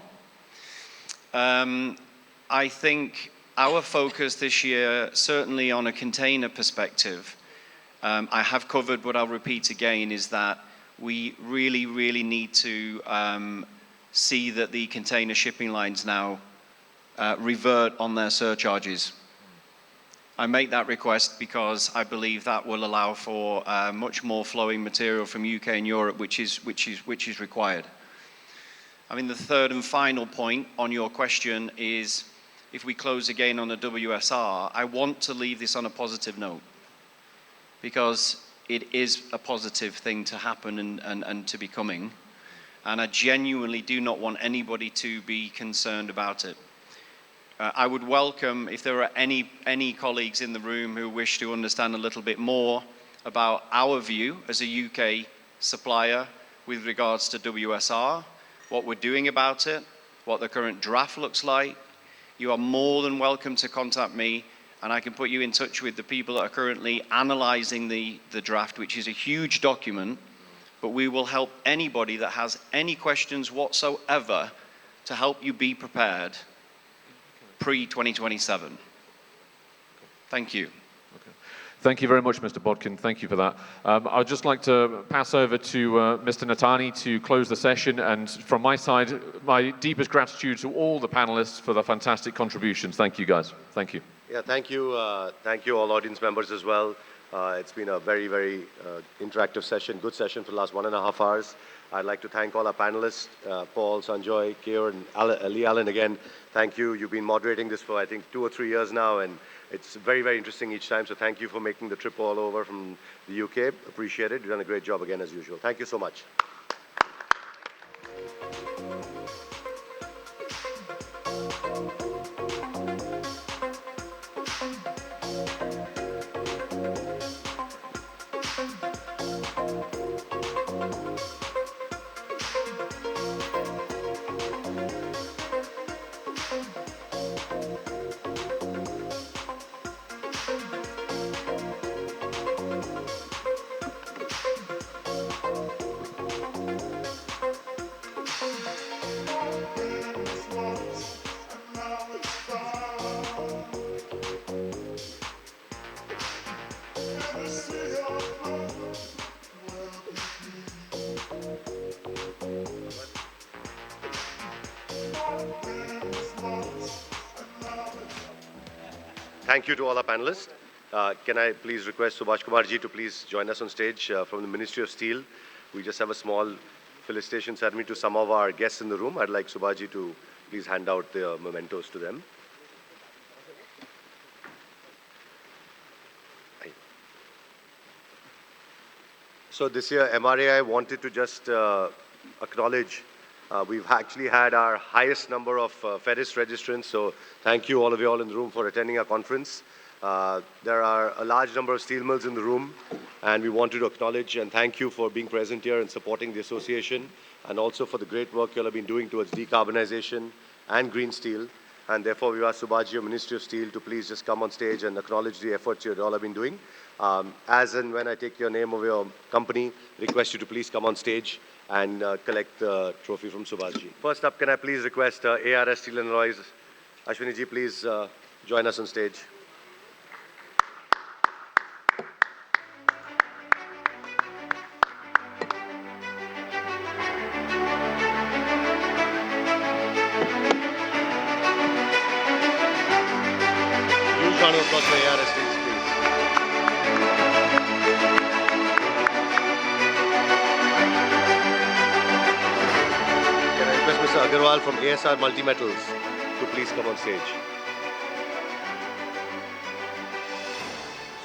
I think our focus this year, certainly on a container perspective, I have covered, but I'll repeat again, is that we really, really need to see that the container shipping lines now revert on their surcharges. I make that request because I believe that will allow for much more flowing material from UK and Europe, which is required. I mean, the third and final point on your question is, if we close again on the WSR, I want to leave this on a positive note, because it is a positive thing to happen and to be coming. And I genuinely do not want anybody to be concerned about it. I would welcome, if there are any colleagues in the room who wish to understand a little bit more about our view as a UK supplier with regards to WSR, what we're doing about it, what the current draft looks like, you are more than welcome to contact me, and I can put you in touch with the people that are currently analyzing the draft, which is a huge document, but we will help anybody that has any questions whatsoever to help you be prepared pre-2027. Thank you. Okay. Thank you very much, Mr. Bodkin. Thank you for that. I'd just like to pass over to Mr. Natani to close the session. And from my side, my deepest gratitude to all the panelists for the fantastic contributions. Thank you, guys. Thank you. Yeah, thank you. Thank you, all audience members as well. It's been a very, very interactive session, good session for the last 1.5 hours. I'd like to thank all our panelists, Paul, Sanjoy, Keir, and Lee Allen again. Thank you. You've been moderating this for, I think, 2 or 3 years now, and it's very, very interesting each time. So thank you for making the trip all over from the UK. Appreciate it. You've done a great job again, as usual. Thank you so much. thank you to all our panelists. Can I please request Subhash Kumar ji to please join us on stage from the Ministry of Steel. We just have a small felicitation ceremony to some of our guests in the room. I'd like Subhash ji to please hand out the mementos to them. So this year, MRAI wanted to just acknowledge we've actually had our highest number of ferrous registrants. So thank you, all of you all in the room, for attending our conference. There are a large number of steel mills in the room, and we wanted to acknowledge and thank you for being present here and supporting the association, and also for the great work you all have been doing towards decarbonization and green steel. And therefore, we ask Subhaji, Ministry of Steel, to please just come on stage and acknowledge the efforts you all have been doing. As and when I take your name of your company, request you to please come on stage and collect the trophy from Subhaji. First up, can I please request ARS Steel and Alloys, Ashwini ji, please join us on stage. Huge round of applause for ARS Steel, please. Can I request Mr. Agarwal from ASR Multimetals to please come on stage?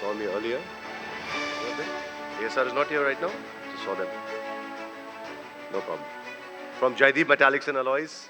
Saw me earlier. ASR is not here right now? Just saw them. No problem. From Jaideep Metallics and Alloys.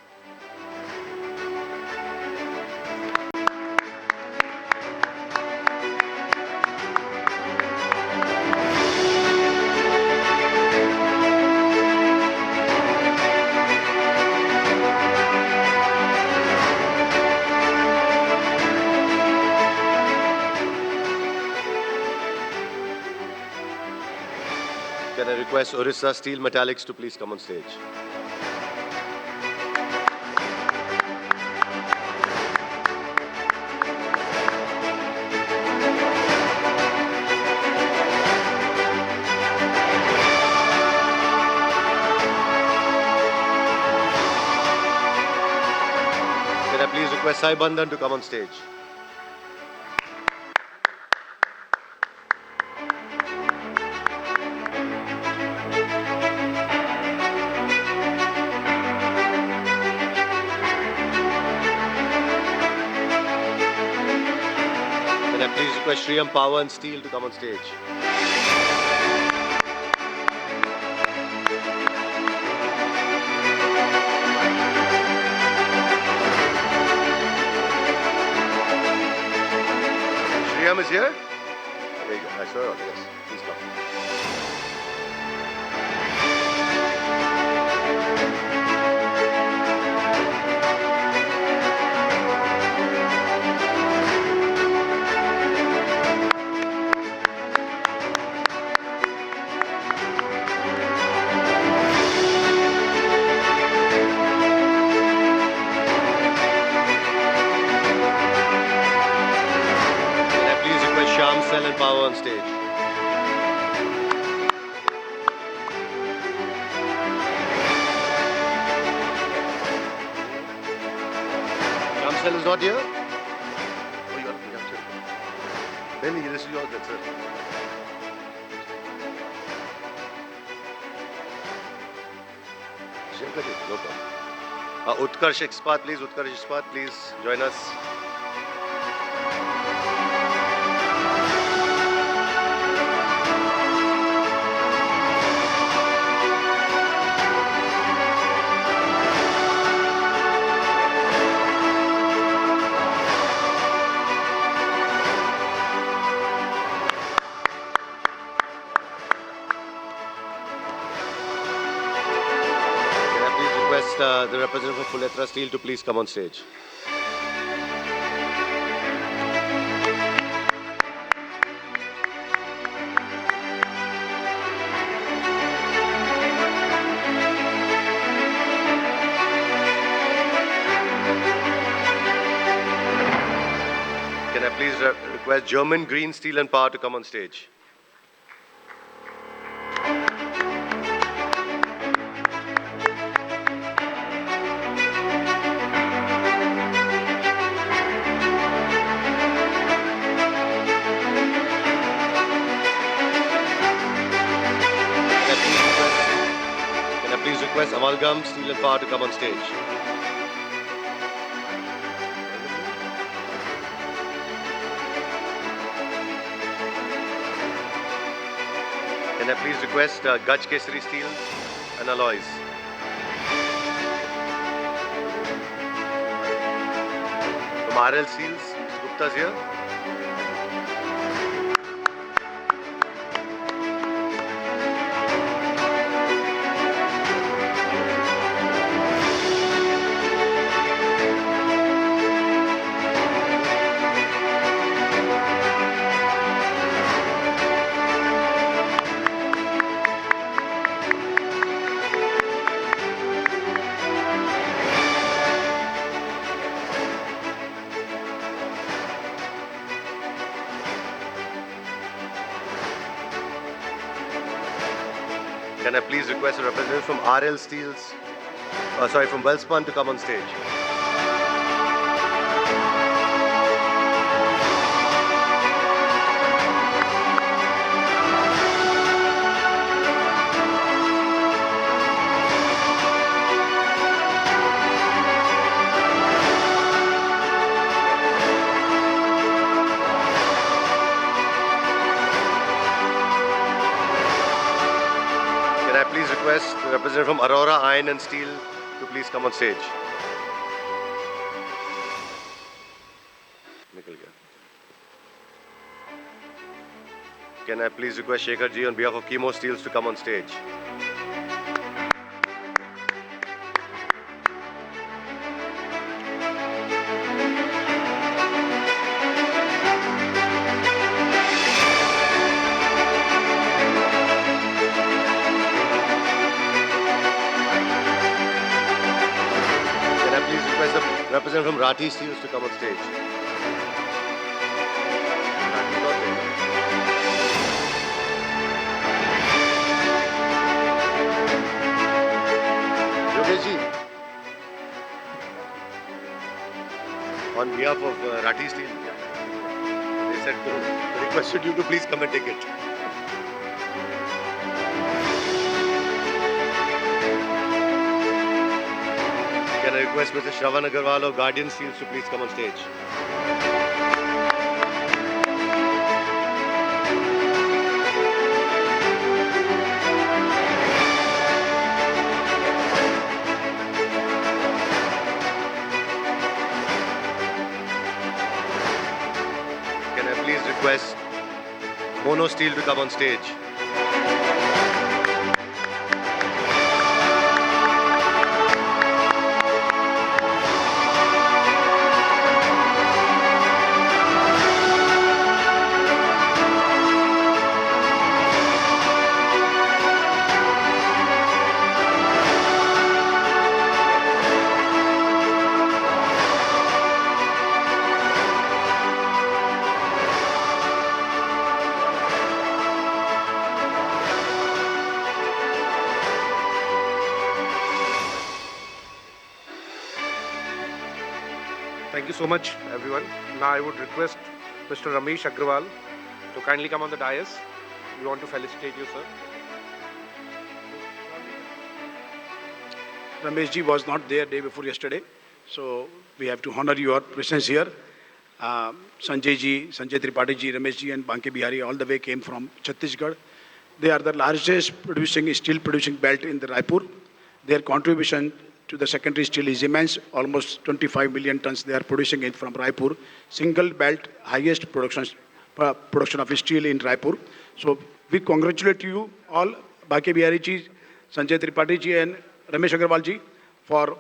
Can I request Orissa Steel Metallics to please come on stage? Can I please request Sai Bandhan to come on stage? Can I please request Shriyam Power and Steel to come on stage? Shriyam is here? There you go. I saw her. Yes. Please come. Can I please request Shyam Cell and Power on stage? Shyam Cell is not here? Oh, you got to pick up too. Then this is yours, that's it. No problem. Utkarsh Ispat, please. Utkarsh Ispat, please join us. Can I please request the representative of Fuletra Steel to please come on stage? Can I please request German Green Steel and Power to come on stage? request Amalgam Steel and Power to come on stage. Can I please request Gaj Kesari Steel and Alloys? From RL Steels, Mr. Gupta's here. Can I please request a representative from RL Steels, from Welspun to come on stage? Can I please request the representative from Aurora Iron and Steel to please come on stage? Can I please request Shekhar ji on behalf of Chemo Steels to come on stage? Representative from Rathi Steels to come on stage. Yogesh ji, on behalf of Rathi Steel, they said they requested you to please come and take it. Can I request Mr. Shravan Agarwal of Guardian Steels to please come on stage? Can I please request Mono Steel to come on stage? Thank you so much, everyone. Now I would request Mr. Ramesh Agrawal to kindly come on the dais. We want to felicitate you, sir. Ramesh ji was not there day before yesterday, so we have to honor your presence here. Sanjay ji, Sanjay Tripathi ji, Ramesh ji and Banke Bihari all the way came from Chhattisgarh. They are the largest steel producing belt in the Raipur. Their contribution to the secondary steel is immense, almost 25 million tons they are producing it from Raipur. Single belt, highest production of steel in Raipur. So we congratulate you all, Banke Bihari ji, Sanjay Tripathi ji and Ramesh Agrawal ji for